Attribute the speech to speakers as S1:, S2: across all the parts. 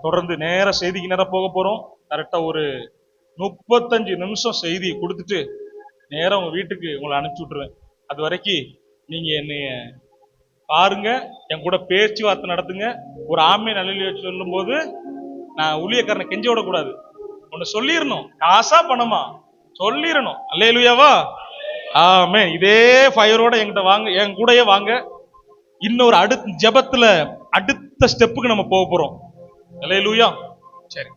S1: தொடர்ந்து நேர செய்திக்கு நேரம் போக போறோம். கரெக்டா ஒரு 35 நிமிஷம் செய்தி கொடுத்துட்டு நேரம் உங்க வீட்டுக்கு உங்களை அனுப்பிச்சு விட்டுருவேன். அது வரைக்கும் நீங்க என்னைய பாருங்க, என் கூட பேச்சுவார்த்தை நடத்துங்க. ஒரு ஆமை நல்ல சொல்லும் போது நான் ஊழியக்காரனை கெஞ்ச விடக்கூடாது. ஒன்னு சொல்லிடணும், காசா பணமா சொல்லிடணும். அல்லேலூயாவா? ஆமே. இதே ஃபயரோட என்கிட்ட வாங்க, என் கூடயே வாங்க. இன்னொரு அடுத்த ஜெபத்துல அடுத்த ஸ்டெப்புக்கு நம்ம போக போறோம். அல்லேலூயா. சரி,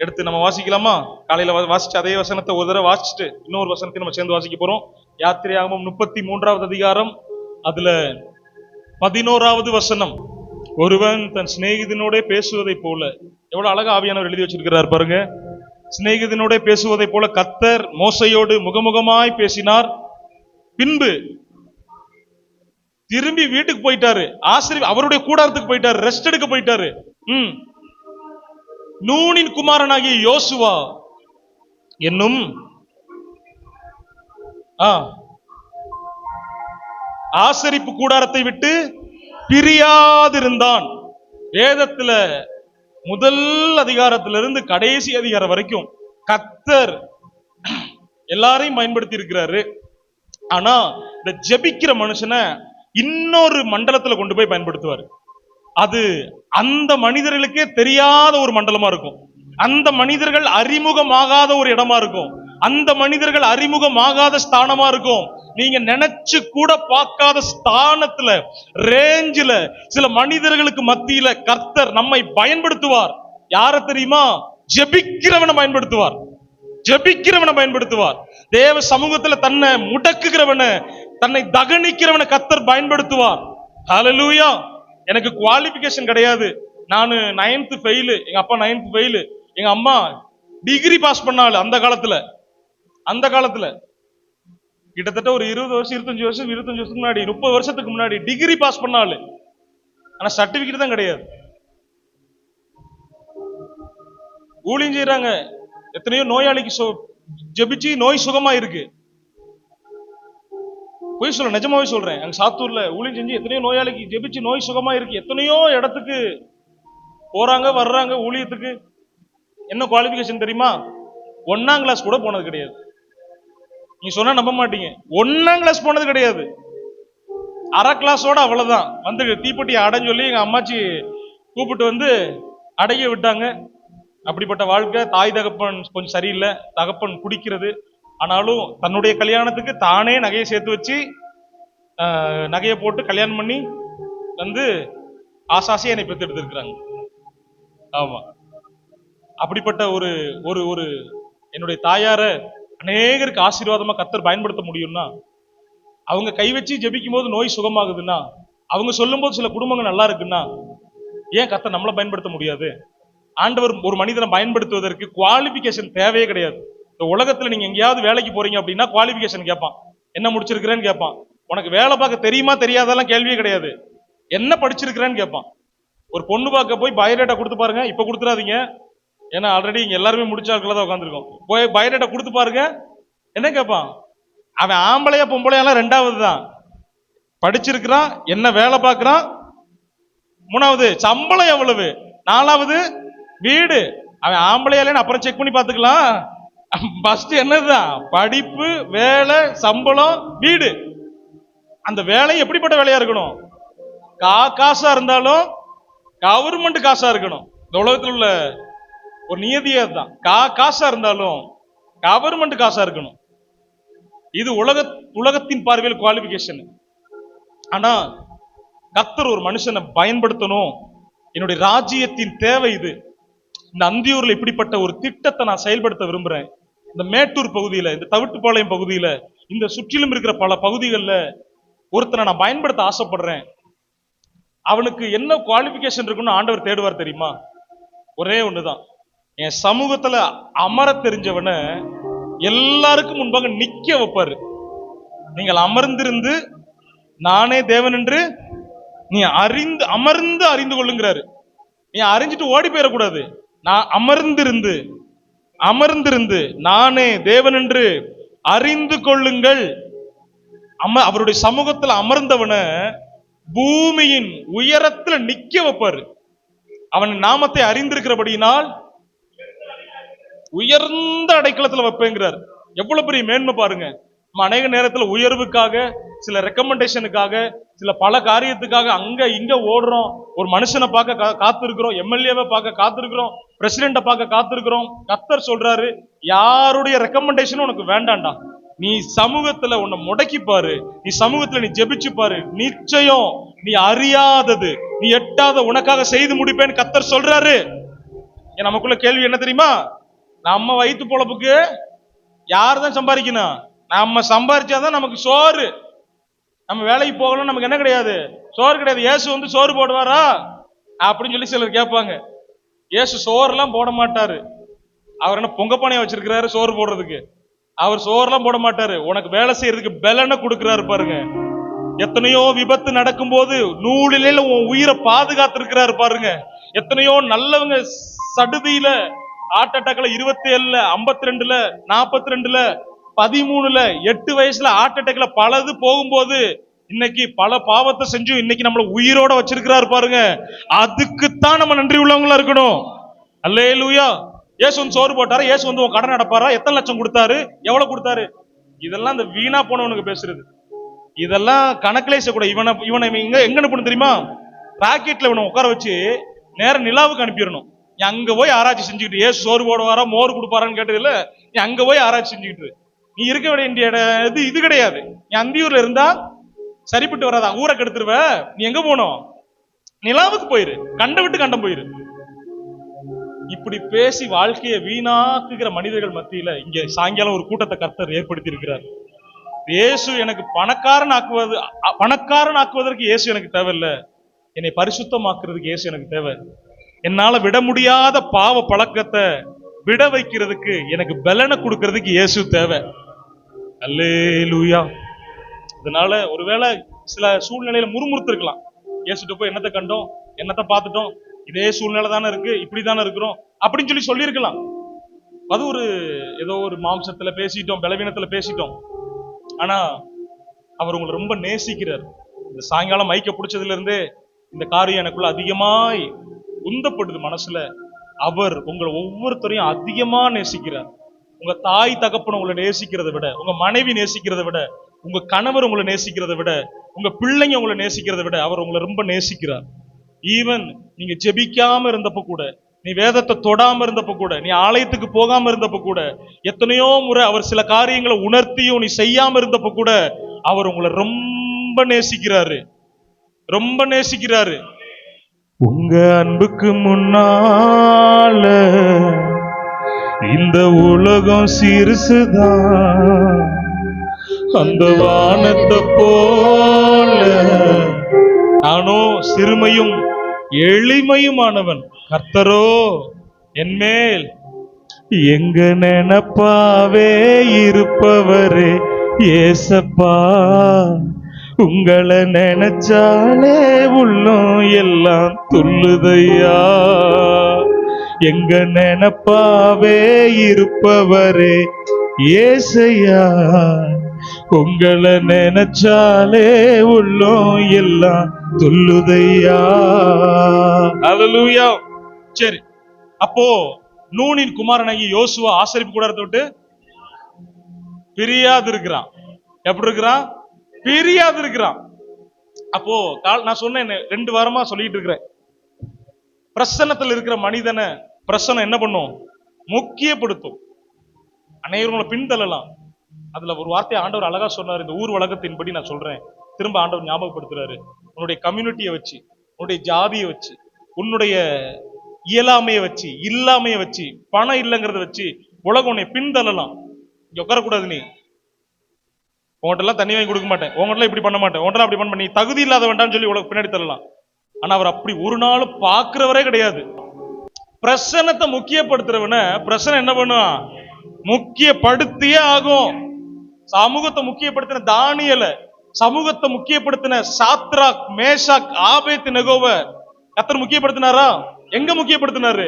S1: எடுத்து நம்ம வாசிக்கலாமா? காலையில வாசிச்சு அதே வசனத்தை ஒரு தடவை வாசிச்சுட்டு இன்னொரு வசனத்தை நம்ம சேர்ந்து வாசிக்க போறோம். யாத்திரையாகமம் 33வது அதிகாரம், அதுல 11வது வசனம். ஒருவன் தன் சிநேகிதனோட பேசுவதை போல, எவ்வளவு அழகா ஆவியானவர் எழுதி வச்சிருக்கிறார் பாருங்க. சிநேகிதனோட பேசுவதை போல கர்த்தர் மோசையோடு முகமுகமாய் பேசினார். பின்பு திரும்பி வீட்டுக்கு போயிட்டாரு. அவருடைய கூடாரத்துக்கு போயிட்டாரு, ரெஸ்ட் எடுக்க போயிட்டாரு. நூனின் குமாரனாகிய யோசுவா என்னும் ஆசரிப்பு கூடாரத்தை விட்டு பிரியாதிருந்தான். வேதத்துல முதல் அதிகாரத்திலிருந்து கடைசி அதிகாரம் வரைக்கும் கர்த்தர் எல்லாரையும் பயன்படுத்தி இருக்கிறாரு. ஆனா இந்த ஜெபிக்கிற மனுஷனை இன்னொரு மண்டலத்துல கொண்டு போய் பயன்படுத்துவார். அது அந்த மனிதர்களுக்கே தெரியாத ஒரு மண்டலமா இருக்கும். அந்த மனிதர்கள் அறிமுகமாகாத ஒரு இடமா இருக்கும். அந்த மனிதர்கள் அறிமுகமாகாத ஸ்தானமா இருக்கும். நீங்க நினைச்சு கூட பார்க்காத ஸ்தானத்துல, ரேஞ்சில சில மனிதர்களுக்கு மத்தியில கர்த்தர் நம்மை பயன்படுத்துவார். யார தெரியுமா? ஜெபிக்கிறவனை பயன்படுத்துவார். ஜெபிக்கிறவனை பயன்படுத்துவார். தேவ சமூகத்துல தன்னை முடக்குகிறவனை, தன்னை தகனிக்கிறவனை கர்த்தர் பயன்படுத்துவார். ஹல்லேலூயா. எனக்கு குவாலிபிகேஷன் கிடையாது. நான் 9th ஃபெயில், எங்க அப்பா 9th ஃபெயில், எங்க அம்மா டிகிரி பாஸ் பண்ணாலும் அந்த காலத்துல கிட்டத்தட்ட ஒரு 20 வருஷம் 25 வருஷத்துக்கு முன்னாடி, 30 வருஷத்துக்கு முன்னாடி டிகிரி பாஸ் பண்ணாலும், ஆனா சர்டிபிகேட் தான் கிடையாது. ஊழியம் செய்யறாங்க, எத்தனையோ நோயாளிக்கு ஜெபிச்சு நோய் சுகமா இருக்கு. போய் சொல்ல, நிஜமாவே சொல்றேன். அங்க சாத்தூர்ல ஊழியம் செஞ்சு எத்தனையோ நோயாளிக்கு ஜெபிச்சு நோய் சுகமா இருக்கு. எத்தனையோ இடத்துக்கு போறாங்க வர்றாங்க ஊழியத்துக்கு. என்ன குவாலிபிகேஷன் தெரியுமா? 1ஆம் கிளாஸ் கூட போனது கிடையாது. நீ சொன்னா நம்ப மாட்டீங்க. 1ஆம் கிளாஸ் போனது கிடையாது. அரை கிளாஸோட அவ்வளவுதான். வந்து தீப்பெட்டி அடைஞ்சு சொல்லி எங்க அம்மாச்சி கூப்பிட்டு வந்து அடைய விட்டாங்க. அப்படிப்பட்ட வாழ்க்கை. தாய் தகப்பன் கொஞ்சம் சரியில்லை, தகப்பன் குடிக்கிறது. ஆனாலும் தன்னுடைய கல்யாணத்துக்கு தானே நகையை சேர்த்து வச்சு நகையை போட்டு கல்யாணம் பண்ணி வந்து ஆசாசியா என்னை பெற்று எடுத்திருக்கிறாங்க. ஆமா, அப்படிப்பட்ட ஒரு ஒரு ஒரு என்னுடைய தாயார அநேகருக்கு ஆசீர்வாதமா கர்த்தர் பயன்படுத்த முடியும்னா, அவங்க கை வச்சு ஜெபிக்கும் போது நோய் சுகமாகுதுன்னா, அவங்க சொல்லும் போது சில குடும்பங்கள் நல்லா இருக்குன்னா, ஏன் கர்த்தர் நம்மளை பயன்படுத்த முடியாது? ஆண்டவர் ஒரு மனிதனை பயன்படுத்துவதற்கு குவாலிபிகேஷன் தேவையே கிடையாது. இந்த உலகத்துல நீங்க எங்கேயாவது வேலைக்கு போறீங்க அப்படின்னா குவாலிபிகேஷன் கேட்பான். என்ன முடிச்சிருக்கிறேன்னு கேட்பான். உனக்கு வேலை பார்க்க தெரியுமா தெரியாதெல்லாம் கேள்வியே கிடையாது. என்ன படிச்சிருக்கிறேன்னு கேட்பான். ஒரு பொண்ணு பார்க்க போய் பயோடேட்டா கொடுத்து பாருங்க. இப்ப கொடுத்துறாதீங்க, ஏன்னா ஆல்ரெடி இங்க எல்லாருமே முடிச்சாக்கள தான் உட்காந்துருக்கோம். போய் பயோடேட்டா கொடுத்து பாருங்க. என்ன கேட்பான்? அவன் ஆம்பளையா பொம்பளையாலாம் 2வது தான். படிச்சிருக்கிறான், என்ன வேலை பார்க்கிறான், 3வது சம்பளம் எவ்வளவு, 4வது வீடு. அவன் ஆம்பளையாலேன்னு அப்புறம் செக் பண்ணி பார்த்துக்கலாம். ஃபர்ஸ்ட் என்னதுதான்? படிப்பு, வேலை, சம்பளம், வீடு. அந்த வேலை எப்படிப்பட்ட வேலையா இருக்கணும்? காசா இருந்தாலும் கவர்மெண்ட் காசா இருக்கணும். இந்த உலகத்தில் உள்ள ஒரு நியதியே தான். காசா இருந்தாலும் கவர்மெண்ட் காசா இருக்கணும். இது உலகத்தின் பார்வையில் குவாலிபிகேஷன். ஆனா கர்த்தர் ஒரு மனுஷனை பயன்படுத்தணும். என்னுடைய ராஜ்யத்தின் தேவை இது. இந்த அந்தியூர்ல இப்படிப்பட்ட ஒரு திட்டத்தை நான் செயல்படுத்த விரும்புறேன். இந்த மேட்டூர் பகுதியில, இந்த தவிட்டுப்பாளையம் பகுதியில, இந்த சுற்றிலும் இருக்கிற பல பகுதிகளில் ஒருத்தனை நான் பயன்படுத்த ஆசைப்படுறேன். அவனுக்கு என்ன குவாலிபிகேஷன் இருக்குன்னு ஆண்டவர் தேடுவார் தெரியுமா? ஒரே ஒண்ணுதான். என் சமூகத்துல அமர தெரிஞ்சவனை எல்லாருக்கும் முன்பாக நிக்க வைப்பாரு. நீங்கள் அமர்ந்திருந்து நானே தேவன் என்று நீ அமர்ந்து அறிந்து கொள்ளுங்கிறாரு. நீ அறிஞ்சிட்டு ஓடி போயிடக்கூடாது. நான் அமர்ந்திருந்து நானே தேவன் என்று அறிந்து கொள்ளுங்கள். அவருடைய சமூகத்தில் அமர்ந்தவனை பூமியின் உயரத்துல நிக்க வைப்பாரு. அவன் நாமத்தை அறிந்திருக்கிறபடியினால் உயர்ந்த அடைக்கலத்துல வைப்பேங்கிறார். எவ்வளவு பெரிய மேன்மை பாருங்க. நம்ம அநேக நேரத்துல உயர்வுக்காக, சில ரெக்கமெண்டேஷனுக்காக, சில பல காரியத்துக்காக அங்க இங்க ஓடுறோம். ஒரு மனுஷனை பார்க்க காத்திருக்கிறோம், எம்எல்ஏவை பார்க்க காத்திருக்கிறோம், பிரசிடென்ட பார்க்க காத்திருக்கிறோம். கர்த்தர் சொல்றாரு, யாருடைய ரெக்கமெண்டேஷனும் உனக்கு வேண்டாண்டா, நீ சமூகத்துல உன்னை முடக்கி பாரு, நீ சமூகத்துல நீ ஜெபிச்சு பாரு, நிச்சயம் நீ அறியாதது, நீ எட்டாத உனக்காக செய்து முடிப்பேன்னு கர்த்தர் சொல்றாரு. நமக்குள்ள கேள்வி என்ன தெரியுமா? நம்ம வயிற்று பொழப்புக்கு யாருதான் சம்பாதிக்கணும்? நம்ம சம்பாதிச்சாதான் நமக்கு சோறு. நம்ம வேலைக்கு போகணும், நமக்கு என்ன கிடையாது? சோறு கிடையாது. இயேசு வந்து சோறு போடுவாரா அப்படின்னு சொல்லி சிலர் கேட்பாங்க. இயேசு சோறுலாம் போட மாட்டாரு. அவர் என்ன பொங்கப்பானையை வச்சிருக்கிறாரு சோறு போடுறதுக்கு? அவர் சோறுலாம் போட மாட்டாரு. உனக்கு வேலை செய்யறதுக்கு பலனை கொடுக்கிறாரு பாருங்க. எத்தனையோ விபத்து நடக்கும் போது நூலிலே உன் உயிரை பாதுகாத்து இருக்கிறாரு பாருங்க. எத்தனையோ நல்லவங்க சடுதியில ஹார்ட் அட்டாக்ல 27ல 52ல 42ல 13ல 8 வயசுல ஹார்ட் அட்டாக்ல பலது போகும்போது இன்னைக்கு பல பாவத்தை செஞ்சு இன்னைக்கு நம்மள உயிரோட வச்சிருக்கிறாரு பாருங்க. அதுக்குத்தான் நம்ம நன்றி உள்ளவங்களா இருக்கணும். அல்லேலூயா. இயேசு வந்து சோறு போட்டாரு, இயேசு வந்து உன் கடன் அடைப்பாரா, எத்தனை லட்சம் கொடுத்தாரு, எவ்வளவு கொடுத்தாரு, இதெல்லாம் இந்த வீணா போனவனுக்கு பேசுறது. இதெல்லாம் கணக்கிலே கூட இவனை எங்க அனுப்பணும் தெரியுமா? ராக்கெட்ல இவனை உட்கார வச்சு நேரம் நிலாவுக்கு அனுப்பிடணும். நீ அங்க போய் ஆராய்ச்சி செஞ்சுக்கிட்டு, ஏசு சோறு போடுவாரா மோர் கொடுப்பாரான்னு கேட்டது இல்ல, நீ அங்க போய் ஆராய்ச்சி செஞ்சுக்கிட்டு. நீ இருக்க வேண்டிய இது கிடையாது. நீ அந்தியூர்ல இருந்தா சரிப்பட்டு வராதா, ஊரை கெடுத்துருவ. நீ எங்க போனோம்? நிலாவுக்கு போயிரு, கண்ட விட்டு கண்டம் போயிரு. இப்படி பேசி வாழ்க்கையை வீணாக்குகிற மனிதர்கள் மத்தியில இங்க சாயங்காலம் ஒரு கூட்டத்தை கர்த்தர் ஏற்படுத்தி இருக்கிறார். இயேசு எனக்கு பணக்காரன் ஆக்குவதற்கு இயேசு எனக்கு தேவையில்லை, என்னை பரிசுத்தமாக்குறதுக்கு இயேசு எனக்கு தேவை. என்னால விட முடியாத பாவ பழக்கத்தை விட வைக்கிறதுக்கு எனக்கு பலனை கொடுக்கிறதுக்கு இயேசு தேவை. அல்லேலூயா. அதனால ஒருவேளை சில சூழ்நிலையில முறுமுறுத்திருக்கலாம். இயேசுட்ட போய் என்னத்தை கண்டோம், என்னத்தை பார்த்துட்டோம், இதே சூழ்நிலை தானே இருக்கு, இப்படிதானே இருக்கிறோம் அப்படின்னு சொல்லியிருக்கலாம். அது ஒரு ஏதோ ஒரு மாம்சத்துல பேசிட்டோம், பலவீனத்துல பேசிட்டோம். ஆனா அவர் உங்களை ரொம்ப நேசிக்கிறார். இந்த சாயங்காலம் மைக்க பிடிச்சதுல இருந்தே இந்த காரியம் எனக்குள்ள அதிகமாய் உந்தப்படுது மனசுல. அவர் உங்களை ஒவ்வொருத்தரையும் அதிகமா நேசிக்கிறார். உங்க தாய் தகப்பன் உங்களை நேசிக்கிறத விட, உங்க மனைவி நேசிக்கிறத விட, உங்க கணவர் உங்களை நேசிக்கிறத விட, உங்க பிள்ளைங்க உங்களை நேசிக்கிறத விட அவர் உங்களை ரொம்ப நேசிக்கிறார். ஈவன் நீங்க ஜெபிக்காம இருந்தப்ப கூட, நீ வேதத்தை தொடாம இருந்தப்ப கூட, நீ ஆலயத்துக்கு போகாம இருந்தப்ப கூட, எத்தனையோ முறை அவர் சில காரியங்களை உணர்த்தியும் நீ செய்யாம இருந்தப்ப கூட அவர் உங்களை ரொம்ப நேசிக்கிறாரு, ரொம்ப நேசிக்கிறாரு. உங்க அன்புக்கு முன்னால இந்த உலகம் சிறுசுதான், அந்த வானத்தை போல நானும் சிறுமையும் எளிமையுமானவன், கர்த்தரோ என்மேல் எங்க நினைப்பாவே இருப்பவரே ஏசப்பா, உங்களை நினைச்சாலே உள்ளம் எல்லாம் துள்ளுதையா, எங்க நினைப்பாவே இருப்பவரே ஏசையா, உங்களை நினைச்சாலே உள்ளம் எல்லாம் துள்ளுதையா. அல்லேலூயா. சரி, அப்போ நூனின் குமாரனாகி யோசுவா ஆசரிப்பு கூடாரத்தை விட்டு பிரியாது இருக்கிறான். எப்படி இருக்கிறான்? பிரியாது இருக்கிறான். அப்போ நான் சொன்னேன், 2 வாரமா சொல்லிட்டு இருக்கிறேன், பிரசன்னத்தில் இருக்கிற மனிதனை பிரசன்னம் என்ன பண்ணும்? முக்கியப்படுத்தும். அனைவரும் பின்தள்ளலாம். அதுல ஒரு வார்த்தை ஆண்டவர் அழகா சொன்னார். இந்த ஊர் வழக்கத்தின்படி நான் சொல்றேன், திரும்ப ஆண்டவர் ஞாபகப்படுத்துறாரு. உன்னுடைய கம்யூனிட்டியை வச்சு, உன்னுடைய ஜாதியை வச்சு, உன்னுடைய இயலாமையை வச்சு, இல்லாமையை வச்சு, பணம் இல்லைங்கிறத வச்சு உலகம் உன்னை பின்தள்ளலாம். இங்க உட்காரக்கூடாது, நீ உங்கள்கிட்ட தண்ணி வாங்கி கொடுக்க மாட்டேன், உங்கள்கிட்ட இப்படி பண்ண மாட்டேன், உங்கள்கிட்ட அப்படி பண்ண, நீ தகுதி இல்லாத வேண்டாம்னு சொல்லி உலக பின்னாடி தள்ளலாம். ஆனா அவர் அப்படி ஒரு நாள் பாக்குறவரே கிடையாது. பிரசன்னத்தை முக்கியப்படுத்துறவன பிரசனம் என்ன பண்ணுவான்? முக்கியப்படுத்தியே ஆகும். சமூகத்தை முக்கியப்படுத்தின தானியேல, சமூகத்தை முக்கியப்படுத்தின சாத்ராக் மேஷாக் ஆபேத் நேகோவ கர்த்தர் முக்கியப்படுத்தினாரா? எங்க முக்கியப்படுத்தினாரு?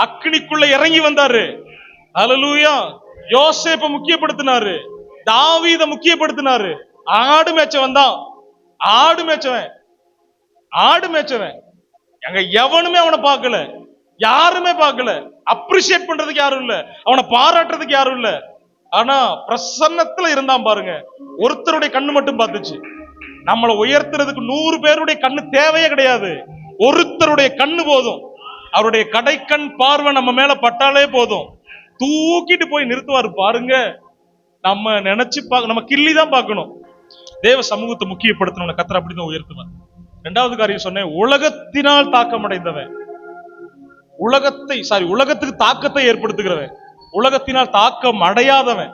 S1: அக்னிக்குள்ள இறங்கி வந்தாரு. அல்லேலூயா. யோசேப்பை முக்கியப்படுத்தினாரு, தாவீதை முக்கியப்படுத்தினாரு. ஆடு மேய்ச்சவன் தான், ஆடு மேய்ச்சவன், ஆடு மேய்ச்சவன். அங்க எவனுமே அவனை பார்க்கல, யாருமே பார்க்கல, அப்ரிஷியேட் பண்றதுக்கு யாரும் இல்ல, அவனை பாராட்டுறதுக்கு யாரும் இல்ல. ஆனா பிரசன்னத்துல இருந்தான் பாருங்க, ஒருத்தருடைய கண்ணு மட்டும் பார்த்துச்சு. நம்மளை உயர்த்துறதுக்கு 100 பேருடைய கண்ணு தேவையே கிடையாது, ஒருத்தருடைய கண்ணு போதும். அவருடைய கடைக்கண் பார்வை நம்ம மேல பட்டாலே போதும், தூக்கிட்டு போய் நிறுத்துவாரு பாருங்க. நம்ம நினைச்சு நம்ம கிள்ளி தான் பார்க்கணும். தேவ சமூகத்தை முக்கியப்படுத்தணும், கர்த்தர் அப்படிதான் உயர்த்துவார். இரண்டாவது காரியம் சொன்னேன், உலகத்தினால் தாக்கம் அடைந்தவன், உலகத்துக்கு தாக்கத்தை ஏற்படுத்துகிறவன், உலகத்தினால் தாக்கம் அடையாதவன்,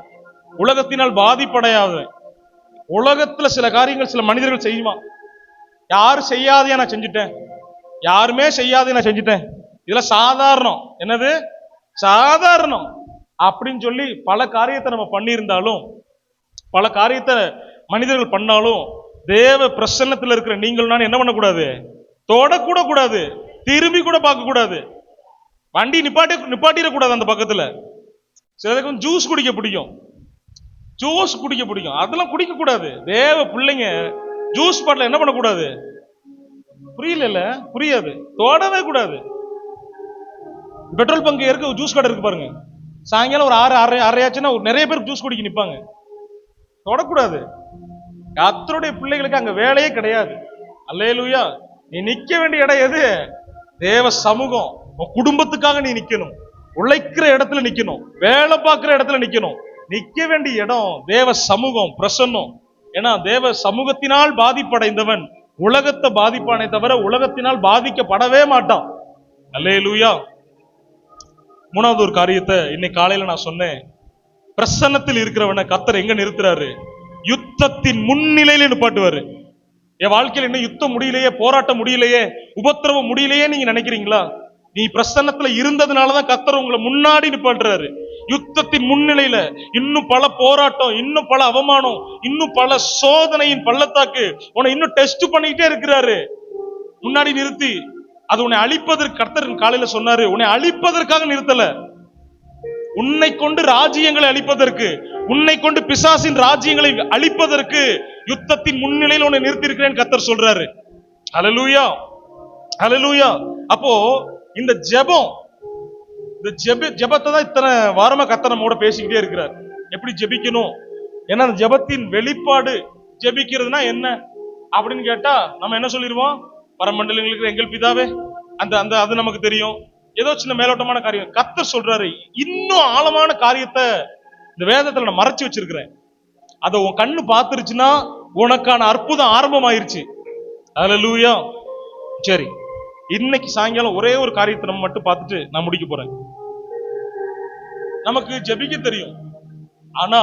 S1: உலகத்தினால் பாதிப்படையாதவன். உலகத்துல சில காரியங்கள் சில மனிதர்கள் செய்வான், யாரும் செய்யாதே நான் செஞ்சுட்டேன், யாருமே செய்யாதே நான் செஞ்சுட்டேன், இதெல்லாம் சாதாரணம், என்னது சாதாரணம் அப்படின்னு சொல்லி பல காரியத்தை நம்ம பண்ணியிருந்தாலும், பல காரியத்தை மனிதர்கள் பண்ணாலும், தேவ பிரசன்னத்தில் இருக்கிற நீங்கள் நான் என்ன பண்ணக்கூடாது, தொடக்கூட கூடாது, திரும்பி கூட பார்க்க கூடாது, வண்டி நிப்பாட்டிடக்கூடாது. அந்த பக்கத்துல சிலருக்கு ஜூஸ் குடிக்க பிடிக்கும், ஜூஸ் குடிக்க பிடிக்கும், அதெல்லாம் குடிக்க கூடாது. தேவ பிள்ளைங்க ஜூஸ் பாட்டில் என்ன பண்ணக்கூடாது, புரியல, புரியாது, தொடவே கூடாது. பெட்ரோல் பங்க் இருக்க ஜூஸ் கடை இருக்கு பாருங்க, சாயங்காலம் ஒரு 6 ஆச்சுன்னா நிறைய பேர் ஜூஸ் குடிக்க நிப்பாங்க, தொடக்கூடாது. கர்த்தருடைய பிள்ளைகளுக்கு அங்க வேலையே கிடையாது. அல்லேலூயா. நீ நிக்க வேண்டிய இடம் எது, தேவ சமூகம். உன் குடும்பத்துக்காக நீ நிக்கணும், உழைக்கிற இடத்துல நிக்கணும், வேலை பார்க்கிற இடத்துல நிக்கணும். நிக்க வேண்டிய இடம் தேவ சமூகம், பிரசன்னம். ஏன்னா தேவ சமூகத்தினால் பாதிப்படைந்தவன் உலகத்தை பாதிப்பானே தவிர உலகத்தினால் பாதிக்கப்படவே மாட்டான். அல்லேலூயா. மூணாவது ஒரு காரியத்தை இன்னைக்கு காலையில நான் சொன்னேன், பிரசன்னத்தில் இருக்கிறவனை கர்த்தர் எங்க நிறுத்துறாரு, யுத்தத்தின் முன்னிலையில நிப்பாட்டுவாரு. என் வாழ்க்கையில் இன்னும் யுத்தம் முடியலையே, போராட்டம் முடியலையே, உபத்திரவம் முடியலையே நீங்க நினைக்கிறீங்களா? நீ பிரசன்னத்துல இருந்ததுனாலதான் கர்த்தர் உங்களை முன்னாடி நிப்பாட்டுறாரு. யுத்தத்தின் முன்னிலையில இன்னும் பல போராட்டம், இன்னும் பல அவமானம், இன்னும் பல சோதனையின் பள்ளத்தாக்கு உன்னை இன்னும் டெஸ்ட் பண்ணிக்கிட்டே இருக்கிறாரு. முன்னாடி நிறுத்தி அது உன்னை அழிப்பதற்கு, கர்த்தர் காலையில சொன்னாரு, உன்னை அழிப்பதற்காக நிறுத்தல, உன்னை கொண்டு ராஜ்யங்களை அழிப்பதற்கு, உன்னை கொண்டு பிசாசின் ராஜ்யங்களை அழிப்பதற்கு யுத்தத்தின் முன்னிலையில் உன்னை நிறுத்தி இருக்கிறேன் கர்த்தர் சொல்றாரு. ஹல்லேலூயா, ஹல்லேலூயா. அப்போ இந்த ஜெபம், இந்த ஜெபத்தை தான் இத்தனை வாரமா கர்த்தர் நம்மோட பேசிக்கிட்டே இருக்கிறார், எப்படி ஜெபிக்கணும். ஏன்னா அந்த ஜெபத்தின் வெளிப்பாடு, ஜெபிக்கிறதுனா என்ன அப்படின்னு கேட்டா நம்ம என்ன சொல்லிடுவோம், பரமண்டலங்களுக்கு எங்கள் பிதாவே, அந்த அந்த அது நமக்கு தெரியும், ஏதோ சின்ன மேலோட்டமான காரியம். கர்த்தர் சொல்றாரு, இன்னும் ஆழமான காரியத்தை இந்த வேதத்துல நான் மறைச்சு வச்சிருக்கிறேன், அதை உன் கண்ணு பார்த்துருச்சுன்னா உனக்கான அற்புதம் ஆரம்பமாயிருச்சு. ஹல்லேலூயா. சரி, இன்னைக்கு சாயங்காலம் ஒரே ஒரு காரியத்தை நம்ம மட்டும் பார்த்துட்டு நான் முடிக்க போறேன். நமக்கு ஜெபிக்க தெரியும், ஆனா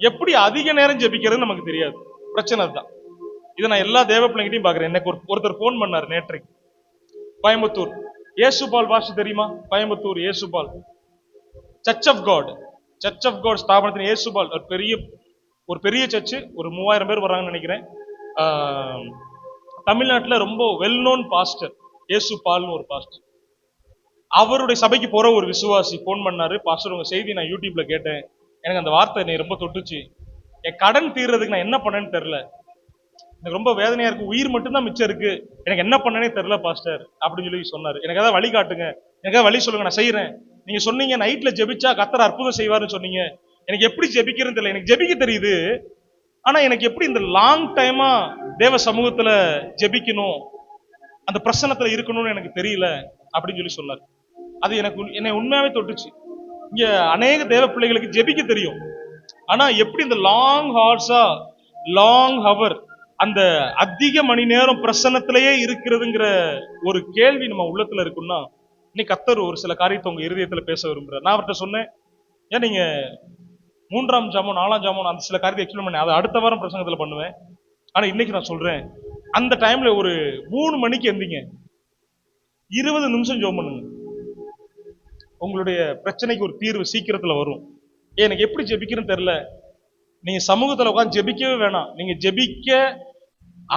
S1: எப்படி அதிக நேரம் ஜெபிக்கிறது நமக்கு தெரியாது. பிரச்சனை தான். இதை நான் எல்லா தேவ பிள்ளைங்கிட்டையும் பாக்குறேன். எனக்கு ஒருத்தர் போன் பண்ணார் நேற்றைக்கு, கோயம்புத்தூர் இயேசுபால் பாஷை தெரியுமா? கோயம்புத்தூர் இயேசுபால் சர்ச் ஆஃப் காட் ஸ்தாபனத்தின் இயேசுபால் ஒரு பெரிய சர்ச்சு, ஒரு 3000 பேர் வர்றாங்கன்னு நினைக்கிறேன். தமிழ்நாட்டில் ரொம்ப வெல் நோன் பாஸ்டர் இயேசுபால்னு ஒரு பாஸ்டர். அவருடைய சபைக்கு போற ஒரு விசுவாசி போன் பண்ணாரு, பாஸ்டர் உங்க செய்தி நான் யூடியூப்ல கேட்டேன், எனக்கு அந்த வார்த்தை என்னை ரொம்ப தொட்டுச்சு, என் கடன் தீர்றதுக்கு நான் என்ன பண்ணேன்னு தெரியல, எனக்கு ரொம்ப வேதனையா இருக்கு, உயிர் மட்டும்தான் மிச்சம் இருக்கு, எனக்கு என்ன பண்ணனே தெரியல பாஸ்டர் அப்படின்னு சொல்லி சொன்னாரு. எனக்கு ஏதாவது வழி காட்டுங்க, எனக்கு ஏதாவது வழி சொல்லுங்க, நான் செய்யறேன். நீங்க சொன்னீங்க நைட்ல ஜெபிச்சா கர்த்தர் அற்புதம் செய்வாருன்னு சொன்னீங்க, எனக்கு எப்படி ஜெபிக்கிறேன்னு தெரியல, எனக்கு ஜெபிக்க தெரியுது, ஆனா எனக்கு எப்படி இந்த லாங் டைமா தேவ சமூகத்துல ஜெபிக்கணும், அந்த பிரசன்னத்துல இருக்கணும்னு எனக்கு தெரியல அப்படின்னு சொல்லி சொன்னார். அது என்னை உண்மையாவே தொட்டுச்சு. இங்க அநேக தேவ பிள்ளைகளுக்கு ஜெபிக்க தெரியும், ஆனா எப்படி இந்த லாங் ஹார்ஸா, லாங் ஹவர், அந்த அதிக மணி நேரம் பிரசன்னத்திலேயே இருக்கிறதுங்கிற ஒரு கேள்வி நம்ம உள்ளத்துல இருக்குன்னா, இன்னைக்கு கர்த்தர் ஒரு சில காரியத்தை உங்க இருதயத்துல பேச விரும்புறார். நான் அவர்கிட்ட சொன்னேன், ஏன் நீங்க 3ஆம் ஜாமம் 4ஆம் ஜாமம் அந்த சில காரியத்தை எக்ஸ்பிளைன் பண்ணேன், அதை அடுத்த வாரம் பிரசங்கத்துல பண்ணுவேன். ஆனா இன்னைக்கு நான் சொல்றேன், அந்த டைம்ல ஒரு 3 மணிக்கு எந்திங்க, 20 நிமிஷம் ஜெபம் பண்ணுங்க, உங்களுடைய பிரச்சனைக்கு ஒரு தீர்வு சீக்கிரத்துல வரும். எனக்கு எப்படி ஜெபிக்கிறேன்னு தெரியல, நீங்க சமூகத்துல உட்கார்ந்து ஜெபிக்கவே வேணாம், நீங்க ஜெபிக்க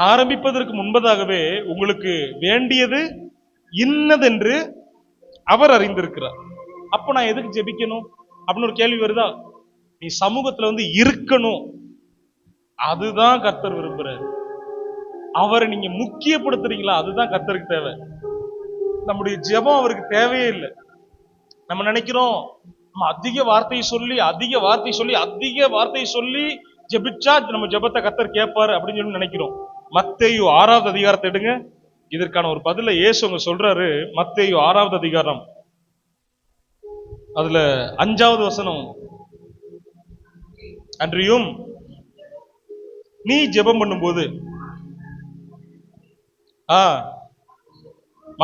S1: ஆரம்பிப்பதற்கு முன்பதாகவே உங்களுக்கு வேண்டியது இன்னதென்று அவர் அறிந்திருக்கிறார். அப்ப நான் எதுக்கு ஜெபிக்கணும் அப்படின்னு ஒரு கேள்வி வருதா? நீ சமூகத்துல இருக்கணும், அதுதான் கர்த்தர் விரும்புறாரு. அவரை நீங்க முக்கியப்படுத்துறீங்களா? அதுதான் கர்த்தருக்கு தேவை. நம்முடைய ஜெபம் அவருக்கு தேவையே இல்லை. நம்ம நினைக்கிறோம் நம்ம அதிக வார்த்தையை சொல்லி ஜெபிச்சா நம்ம ஜெபத்தை கர்த்தர் கேட்பாரு அப்படின்னு சொல்லி நினைக்கிறோம். மத்தேயு 6வது அதிகாரத்தை எடுங்க. இதற்கான ஒரு பதில இயேசு அங்க சொல்றாரு. மத்தேயு 6வது அதிகாரம், அதுல 5வது வசனம். அன்றியும் நீ ஜெபம் பண்ணும்போது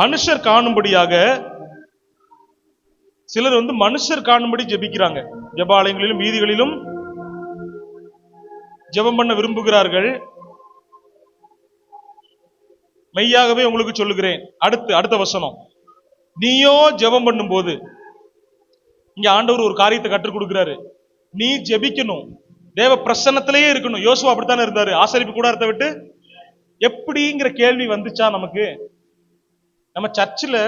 S1: மனுஷர் காணும்படியாக, சிலர் மனுஷர் காணும்படி ஜெபிக்கிறாங்க. ஜெபாலயங்களிலும் வீதிகளிலும் ஜெபம் பண்ண விரும்புகிறார்கள். மெய்யாகவே உங்களுக்கு சொல்லுகிறேன். அடுத்த வசனம். நீயோ ஜெபம் பண்ணும்போது, இங்க ஆண்டவர் ஒரு காரியத்தை கற்றுக் கொடுக்கிறாரு. நீ ஜெபிக்கணும், தேவ பிரசன்னத்திலேயே இருக்கணும். யோசுவா அப்படித்தானே இருந்தாரு. ஆசரிப்பு கூடாரத்தை விட்டு எப்படிங்கிற கேள்வி வந்துச்சா நமக்கு? நம்ம சர்ச்சில்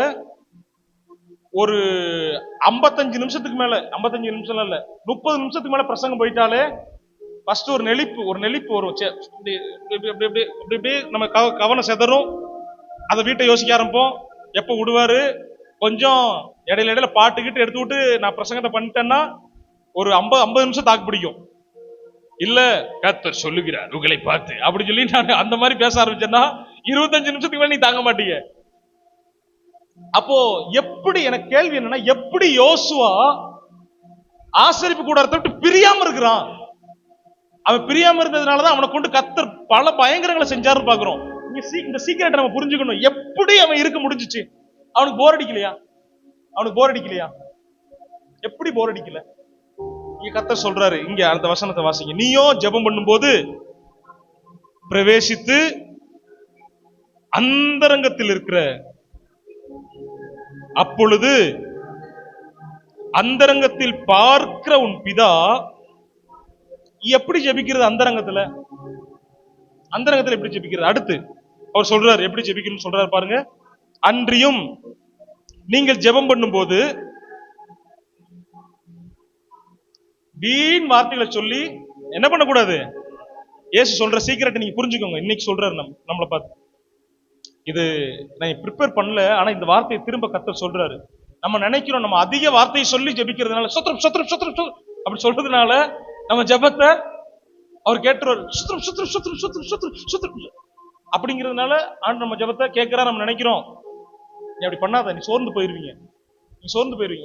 S1: ஒரு 55 நிமிஷத்துக்கு மேல, 55 நிமிஷம் இல்ல 30 நிமிஷத்துக்கு மேல பிரசங்கம் போயிட்டாலே ஃபர்ஸ்ட் ஒரு நெளிப்பு வரும். நம்ம கவனம் செதறும். அதை வீட்டை யோசிக்க ஆரம்பிப்போம். எப்ப விடுவாரு, கொஞ்சம் இடையில பாட்டுக்கிட்டு எடுத்து விட்டு நான் பிரசங்கத்தை பண்ணிட்டேன்னா ஒரு 50 நிமிஷம் தாக்கு பிடிக்கும். இல்ல கர்த்தர் சொல்லுகிறார் உங்களை பார்த்து அப்படி சொல்லி நான் அந்த மாதிரி பேச ஆரம்பிச்சேன்னா 25 நிமிஷத்துக்கு மேல நீ தாங்க மாட்டீங்க. அப்போ எப்படி, எனக்கு கேள்வி என்னன்னா, எப்படி யோசுவா ஆசரிப்பு கூடாரத்தை விட்டு பிரியாம இருக்கிறான்? அவன் பிரியாம இருந்ததுனாலதான் அவனை கொண்டு கர்த்தர் பல பயங்கரங்களை செஞ்சாருன்னு பாக்குறோம். இந்த சீக்கிரட்டை நம்ம புரிஞ்சுக்கணும். எப்படி அவன் இருக்க முடிஞ்சிச்சு? அவனுக்கு போர் அடிக்கலையா? எப்படி போர் அடிக்கல? இங்க கர்த்தர் சொல்றாரு. இங்க அந்த வசனத்தை வாசிங்க. நீயோ ஜெபம் பண்ணும்போது பிரவேசித்து அந்தரங்கத்தில் இருக்கிற, அப்பொழுது அந்தரங்கத்தில் பார்க்கிற உன் பிதா. எப்படி ஜெபிக்கிறது? அந்தரங்கத்துல எப்படி ஜெபிக்கிறது? அடுத்து அவர் சொல்றாரு எப்படி ஜெபிக்கணும்னு சொல்றாரு பாருங்க. அன்றியும் நீங்கள் ஜெபம் பண்ணும்போது வீண் வார்த்தைகளை சொல்லி என்ன பண்ணக்கூடாது? இயேசு சொல்ற சீக்கிரட்டை நீங்க புரிஞ்சுக்கோங்க. இன்னைக்கு சொல்றாரு நம்மளை பார்த்து. இது நான் ப்ரிப்பேர் பண்ணல, ஆனா இந்த வார்த்தையை திரும்ப கர்த்தர் சொல்றாரு. நம்ம நினைக்கிறோம் நம்ம அதிக வார்த்தையை சொல்லி ஜெபிக்கிறதுனால, சொத்ரம் சொத்ரம் சொத்ரம் அப்படி சொல்றதுனால நம்ம ஜெபத்தை அவர் கேட்டுருவாரு. சுத்ரம் சுத்ரம் சுத்ரம் சுத்ரம் சுத்ரம் சுத்ரம் அப்படிங்கிறதுனால ஆண்டு நம்ம ஜெபத்தை கேட்கிறா நம்ம நினைக்கிறோம். நீ அப்படி பண்ணாத, நீ சோர்ந்து போயிருவீங்க.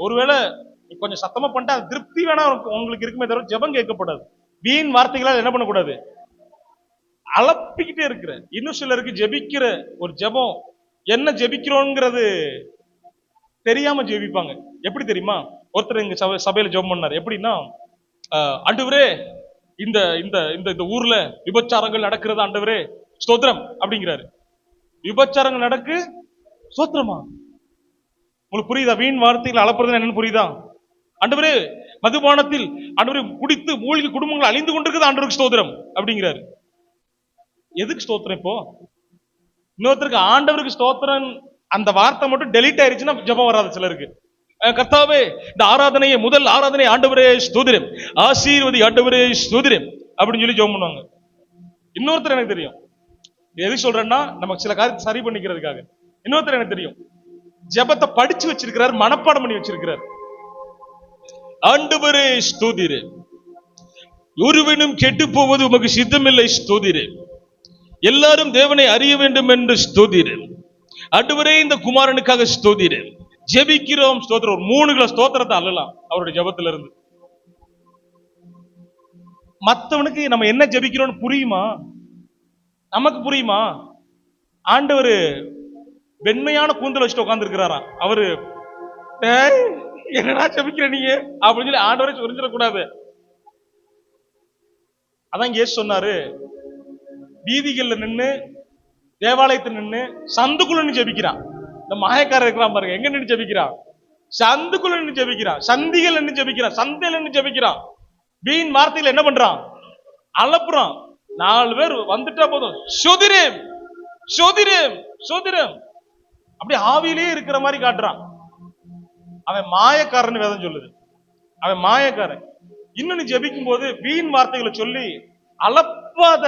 S1: ஒருவேளை நீ கொஞ்சம் சத்தமா பண்ணிட்டா திருப்தி வேணா உங்களுக்கு இருக்குமே தவிர ஜெபம் கேட்கப்படாது. வீண் வார்த்தைகளால் என்ன பண்ணக்கூடாது? அலப்பிக்கிட்டே இருக்கிற. இன்னும் சிலருக்கு ஜெபிக்கிற ஒரு ஜெபம், என்ன ஜெபிக்கிறோங்கிறது தெரியாம ஜெபிப்பாங்க. எப்படி தெரியுமா? ஒருத்தர் எங்க சபையில ஜெபம் பண்ணார். எப்படின்னா, ஆண்டவரே இந்த இந்த இந்த ஊர்ல விபச்சாரங்கள் நடக்கிறது, ஆண்டவரே ஸ்தோத்திரம் அப்படிங்கிறாரு. விபச்சாரங்கள் நடக்கு, ஸ்தோத்திரமா? உங்களுக்கு புரியுதா? வீண் வார்த்தைகள் அளப்புறது என்னன்னு புரியுதா? ஆண்டவரே மதுபானத்தில் ஆண்டவரே குடித்து மூழ்கி குடும்பங்கள் அழிந்து கொண்டிருக்குது, ஆண்டவருக்கு ஸ்தோத்திரம் அப்படிங்கிறாரு. எதுக்கு ஸ்தோத்திரம்? இப்போ இன்னொருத்தருக்கு ஆண்டவருக்கு ஸ்தோத்திரம் அந்த வார்த்தை மட்டும் டெலீட் ஆயிருச்சுன்னா ஜெபம் வராது சிலருக்கு. கர்த்தாவே இந்த ஆராதனையை, முதல் ஆராதனை ஆண்டவரே ஸ்தோத்திரம், ஆசீர்வதி ஆண்டவரே ஸ்தோத்திரம் அப்படின்னு சொல்லி ஜெபம் பண்ணுவாங்க. இன்னொருத்தர் எனக்கு தெரியும், எது சொல்றேன்னா நமக்கு சில காரியத்தை சரி பண்ணிக்கிறதுக்காக. இன்னொருத்தர் எனக்கு தெரியும், ஜெபத்தை படிச்சு வச்சிருக்கிறார், மனப்பாடம் பண்ணி வச்சிருக்கிறார். ஆண்டவரே ஸ்தோத்திரம், ஒருவனும் கெட்டு போவது உமக்கு சித்தமில்லை ஸ்தோத்திரம், எல்லாரும் தேவனை அறிய வேண்டும் என்று ஸ்தோத்திரம், ஆண்டவரே இந்த குமாரனுக்காக ஸ்தோத்திரம், ஜெபிக்கிறோம் ஸ்தோத்திரம். ஒரு 3 கிலோ ஸ்தோத்திரத்தை அல்லலாம் அவருடைய ஜெபத்துல இருந்து. மற்றவனுக்கு நம்ம என்ன ஜெபிக்கிறோம்னு புரியுமா? நமக்கு புரியுமா? ஆண்டவர் வெண்மையான கூந்தல் வச்சுட்டு உட்கார்ந்து இருக்கிறாராம். அவரு என்னடா ஜெபிக்கிற நீங்க அப்படின்னு சொல்லி ஆண்டவரை சொரிஞ்சிடக்கூடாது. அதான் இயேசு சொன்னாரு, வீதிகள்ல நின்று, தேவாலயத்தில் நின்று, சந்துக்குள்ள நின்று ஜெபிக்கிறான். இந்த மாயக்காரர் இருக்கிறான் பாருங்க, எங்க நின்று ஜெபிக்கிறான்? சந்துக்குள்ள நின்று ஜெபிக்கிறான், சந்திகள் நின்று ஜெபிக்கிறான், சந்தையில நின்று ஜெபிக்கிறான். வீண் வார்த்தையில என்ன பண்றான்? அலப்புறான். 4 பேர் வந்துட்டா போதும், சோதிரேம் சோதிரேம் சோதிரேம் அப்படி ஆவியிலே இருக்கிற மாதிரி காட்டுறான். அவன் மாயக்காரன் வேதம் சொல்லுது. அவன் மாயக்காரன். இன்னும் நீ ஜெபிக்கும் போது வீண் வார்த்தைகளை சொல்லி அலப்பாத.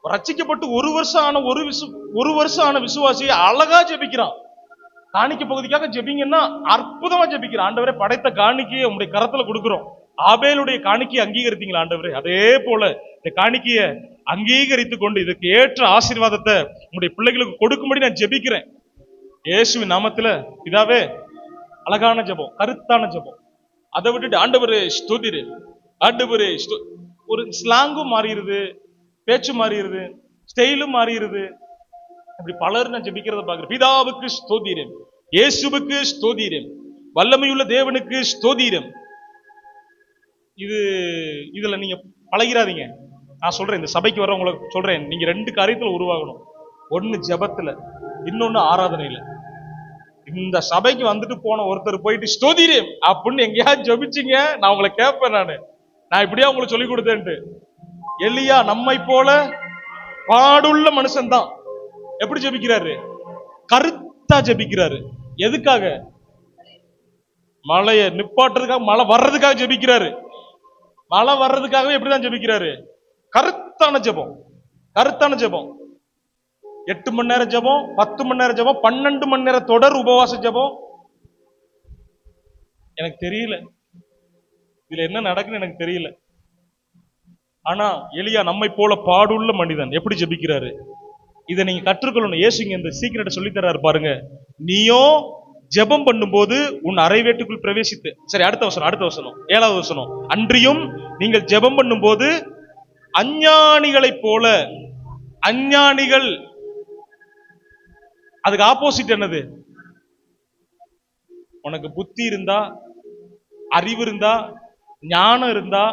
S1: ரட்சிக்கப்பட்டு ஒரு வருஷம் ஆன விசுவாசியை அழகா ஜெபிக்கிறான். காணிக்கை பகுதிக்காக ஜெபிங்கன்னா அற்புதமா ஜெபிக்கிறான். ஆண்டவரே, படைத்த காணிக்கையை உங்களுடைய கரத்துல கொடுக்கிறோம். ஆபேலுடைய காணிக்கையை அங்கீகரித்தீங்களா ஆண்டவரே? அதே போல இந்த காணிக்கையை அங்கீகரித்துக் கொண்டு இதுக்கு ஏற்ற ஆசீர்வாதத்தை உங்களுடைய பிள்ளைகளுக்கு கொடுக்கும்படி நான் ஜெபிக்கிறேன் இயேசுவின் நாமத்துல. இதாவே அழகான ஜெபம், கருத்தான ஜெபம். அதை விட்டுட்டு ஆண்டவரே ஸ்தோத்திரு, ஆண்டவரே ஒரு ஸ்லாங்கும் மாறிடுது, பேச்சு மாறிடுது, ஸ்டைலும் மாறிடுது. அப்படி பலர் நான் ஜெபிக்கிறத பாக்குறேன். பிதாவுக்கு ஸ்தோத்திரம், இயேசுவுக்கு ஸ்தோத்திரம், வல்லமையுள்ள தேவனுக்கு ஸ்தோத்திரம். இதுல நீங்க பழகிறாதீங்க. நான் சொல்றேன், இந்த சபைக்கு வர உங்களுக்கு சொல்றேன், நீங்க 2 காரியத்துல உருவாகணும். ஒன்னு ஜெபத்துல, இன்னொன்னு ஆராதனையில. இந்த சபைக்கு வந்துட்டு போன ஒருத்தர் போயிட்டு ஸ்தோத்திரம் அப்படின்னு எங்கேயாவது ஜெபிச்சிங்க, நான் உங்களை கேட்பேன். நான் இப்படியா உங்களுக்கு சொல்லி கொடுத்தேன்ட்டு. எலியா நம்மை போல பாடுள்ள மனுஷன் தான். எப்படி ஜெபிக்கிறாரு? கருத்தா ஜெபிக்கிறாரு. எதுக்காக? மழையை நிப்பாட்டுறதுக்காக, மழை வர்றதுக்காக ஜெபிக்கிறாரு. மழை வர்றதுக்காகவே எப்படிதான் ஜெபிக்கிறாரு? கருத்தான ஜெபம், கருத்தான ஜெபம். 8 மணி நேரம் ஜெபம், 10 மணி நேரம் ஜெபம், 12 மணி நேரம் தொடர் உபவாச ஜெபம். எனக்கு தெரியல இதுல என்ன நடக்குன்னு, எனக்கு தெரியல. ஆனா எலியா நம்மை போல பாடுள்ள மனிதன் எப்படி ஜெபிக்கிறாரு? இதை நீங்க கற்றுக்கொள்ளணும். இயேசுங்க இந்த சீக்கிரட்டை சொல்லி தர்றாரு பாருங்க. நீயோ ஜெபம் பண்ணும்போது உன் அறை வீட்டுக்குள் பிரவேசித்து. சரி, அடுத்த வசனம் 7வது வசனம். அன்றியும் நீங்கள் ஜெபம் பண்ணும்போது அஞ்ஞானிகளைப் போல. அஞ்ஞானிகள், அதுக்கு ஆப்போசிட் என்னது? உனக்கு புத்தி இருந்தா, அறிவு இருந்தா, ஞானம் இருந்தா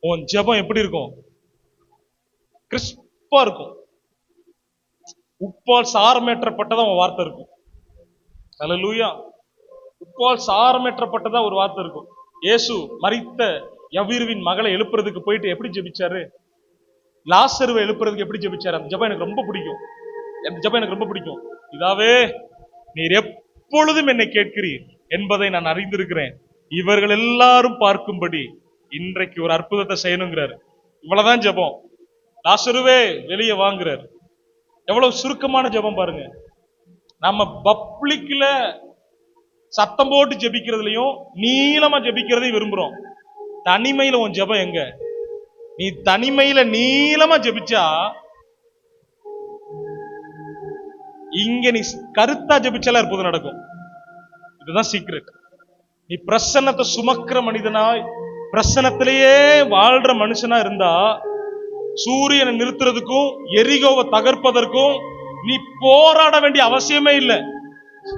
S1: உன் ஜெபம் எப்படி இருக்கும்? கிறிஸ்பா இருக்கும். உப்பால் சாரமேற்றப்பட்டதா உன் வார்த்தை இருக்கும். அல்லேலூயா. உப்பால் சாரமேற்றப்பட்டதா ஒரு வார்த்தை இருக்கும். இயேசு மரித்த யவீருவின் மகளை எழுப்புறதுக்கு போயிட்டு எப்படி ஜெபிச்சாரு? லாசருவை எழுப்புறதுக்கு எப்படி ஜெபிச்சாரு? அந்த ஜெபம் எனக்கு ரொம்ப பிடிக்கும். அந்த ஜெபம் எனக்கு ரொம்ப பிடிக்கும். இதாவே நீர் எப்பொழுதும் என்னை கேட்கிறீர் என்பதை நான் அறிந்திருக்கிறேன். இவர்கள் எல்லாரும் பார்க்கும்படி இன்றைக்கு ஒரு அற்புதத்தை செய்யணுங்கிறாரு. இவ்வளவுதான் ஜெபம். லாசருவே வெளியே வாங்குறாரு. எவ்வளவு சுருக்கமான ஜெபம் பாருங்க. நம்ம பப்ளிக்ல சத்தம் போட்டு ஜெபிக்கிறதுலயும் நீளமா ஜெபிக்கிறதையும் விரும்புறோம். தனிமையில உன் ஜெபம் எங்க? நீ தனிமையில நீளமா ஜெபிச்சா, இங்க நீ கருத்தா ஜெபிச்சால அற்புதம் நடக்கும். இதுதான் சீக்ரெட். நீ பிரசன்னத்தை சுமக்கிற மனிதனாய், பிரசன்னத்திலேயே வாழ்ற மனுஷனா இருந்தா, சூரியனை நிறுத்துறதுக்கும் எரிகோவை தகர்ப்பதற்கும் நீ போராட வேண்டிய அவசியமே இல்லை.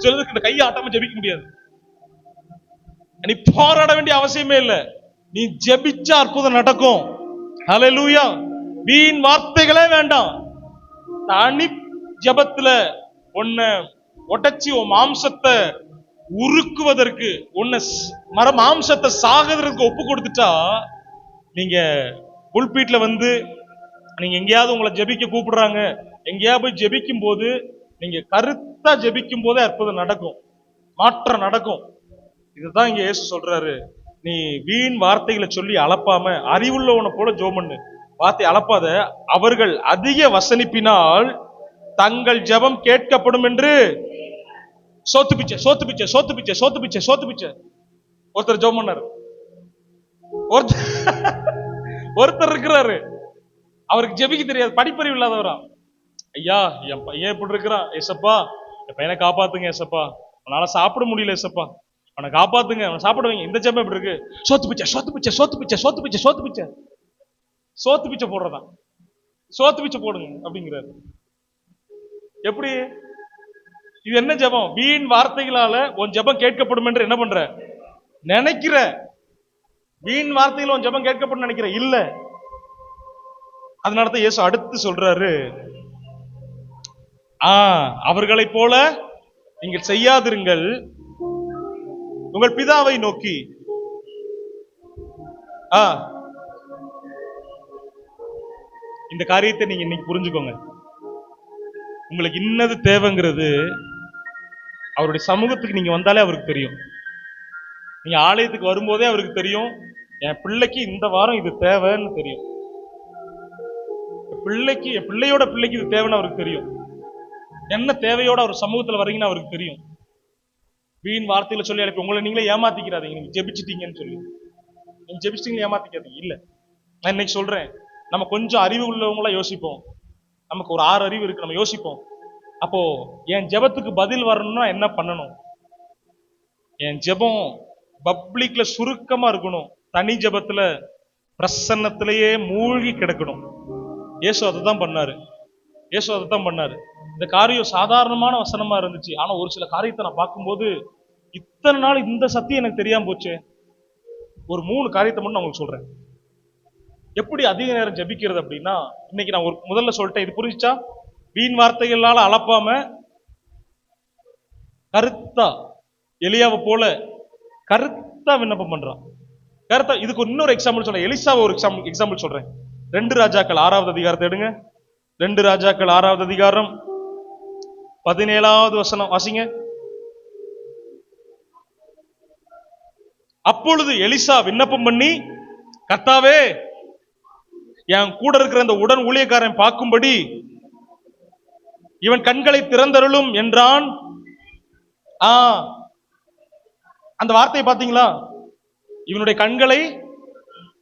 S1: சிலருக்கு இந்த கையை ஆட்டாம ஜெபிக்க முடியாது. நீ போராட வேண்டிய அவசியமே இல்லை. நீ ஜெபிச்சா அற்புதம் நடக்கும். ஹல்லேலூயா. வீண் வார்த்தைகளே வேண்டாம். தனி ஜெபத்துல உன்னை உடைச்சி உன் மாம்சத்தை உருக்குவதற்கு, உன்னை மாம்சத்தை சாகிறதுக்கு ஒப்பு கொடுத்துட்டா, நீங்க புல்பீட்ல வந்து நீங்க எங்கேயாவது உங்களை ஜெபிக்க கூப்பிடுறாங்க, எங்கேயாவது போய் ஜெபிக்கும் போது நீங்க கருத்தா ஜெபிக்கும் போதே அற்புதம் நடக்கும், மாற்றம் நடக்கும். இதுதான் இங்க இயேசு சொல்றாரு. நீ வீண் வார்த்தைகளை சொல்லி அளப்பாம அறிவுள்ளவனை போல ஜெபம் பண்ணு. வார்த்தை அளப்பாத. அவர்கள் அதிக வசனிப்பினால் தங்கள் ஜெபம் கேட்கப்படும் என்று சோத்து பிச்சை ஒருத்தர் ஜெபம் பண்ணாரு. ஒருத்தர் இருக்கிறாரு, அவருக்கு ஜெபிக்க தெரியாது, படிப்பறிவு இல்லாதவரா. ஐயா, என் பையன் எப்படி இருக்கிறான், ஏசப்பா என் பையனை காப்பாத்துங்க ஏசப்பா, அவனால சாப்பிட முடியல ஏசப்பா, அவனை காப்பாத்துங்க, அவனை சாப்பிட வைங்க. இந்த ஜெபம் எப்படி இருக்கு? சோத்து பிச்சை போடுறதா. சோத்து பிச்சை போடுங்க அப்படிங்கிறாரு. எப்படி? இது என்ன ஜெபம்? வீண் வார்த்தைகளால உன் ஜெபம் கேட்கப்படும் என்று என்ன பண்ற? நினைக்கிற. வீண் வார்த்தைகள் உன் ஜெபம் கேட்கப்படும் நினைக்கிற இல்ல. அதனாலதான் இயேசு அடுத்து சொல்றாரு, அவர்களைப் போல நீங்கள் செய்யாதிருங்கள், உங்கள் பிதாவை நோக்கி. இந்த காரியத்தை நீங்க இன்னைக்கு புரிஞ்சுக்கோங்க. உங்களுக்கு இன்னது தேவைங்கிறது அவருடைய சமூகத்துக்கு நீங்க வந்தாலே அவருக்கு தெரியும். நீங்க ஆலயத்துக்கு வரும்போதே அவருக்கு தெரியும், என் பிள்ளைக்கு இந்த வாரம் இது தேவைன்னு தெரியும். என் பிள்ளையோட பிள்ளைக்கு இது தேவைன்னு அவருக்கு தெரியும். என்ன தேவையோட அவர் சமூகத்துல வர்றீங்கன்னு அவருக்கு தெரியும். வீண் வார்த்தையில சொல்லி அனுப்பி உங்களை நீங்களே ஏமாத்திக்கிறாதீங்க. நீங்க ஜெபிச்சிட்டீங்கன்னு சொல்லி நீங்க ஜெபிச்சிட்டீங்க ஏமாத்திக்காதீங்க. இல்ல, நான் இன்னைக்கு சொல்றேன், நம்ம கொஞ்சம் அறிவு உள்ளவங்களா யோசிப்போம். நமக்கு ஒரு 6 அறிவு இருக்கு, நம்ம யோசிப்போம். அப்போ என் ஜெபத்துக்கு பதில் வரணும்னா என்ன பண்ணணும்? என் ஜெபம் பப்ளிக்ல சுருக்கமா இருக்கணும். தனி ஜெபத்துல பிரசன்னத்திலேயே மூழ்கி கிடக்கணும். இயேசு அதுதான் பண்ணாரு. இந்த காரியம் சாதாரணமான வசனமா இருந்துச்சு. ஆனா ஒரு சில காரியத்தை நான் பார்க்கும்போது, இத்தனை நாள் இந்த சத்தியம் எனக்கு தெரியாம போச்சு. ஒரு 3 காரியத்தை மட்டும் நான் உங்களுக்கு சொல்றேன். எப்படி அதிக நேரம் ஜெபிக்கிறது அப்படின்னா, இன்னைக்கு நான் ஒரு முதல்ல சொல்லிட்டேன், இது புரிஞ்சுச்சா? வீண் வார்த்தைகளால அளப்பாம கருத்தா, எலியாவை போல கருத்தா விண்ணப்பம் பண்றான். கருத்தா. இதுக்கு இன்னொரு எக்ஸாம்பிள் சொல்றேன். எலிசாவை ஒரு எக்ஸாம்பிள் சொல்றேன். 2 ராஜாக்கள் 6வது அதிகாரத்தை எடுங்க. 2 ராஜாக்கள் 6வது அதிகாரம் 17வது வசனம் வாசிங்க. அப்பொழுது எலிசா விண்ணப்பம் பண்ணி, கர்த்தாவே, என் கூட இருக்கிற அந்த உடன் ஊழியக்காரன் பார்க்கும்படி இவன் கண்களை திறந்தருளும் என்றான். அந்த வார்த்தையை பாத்தீங்களா? இவனுடைய கண்களை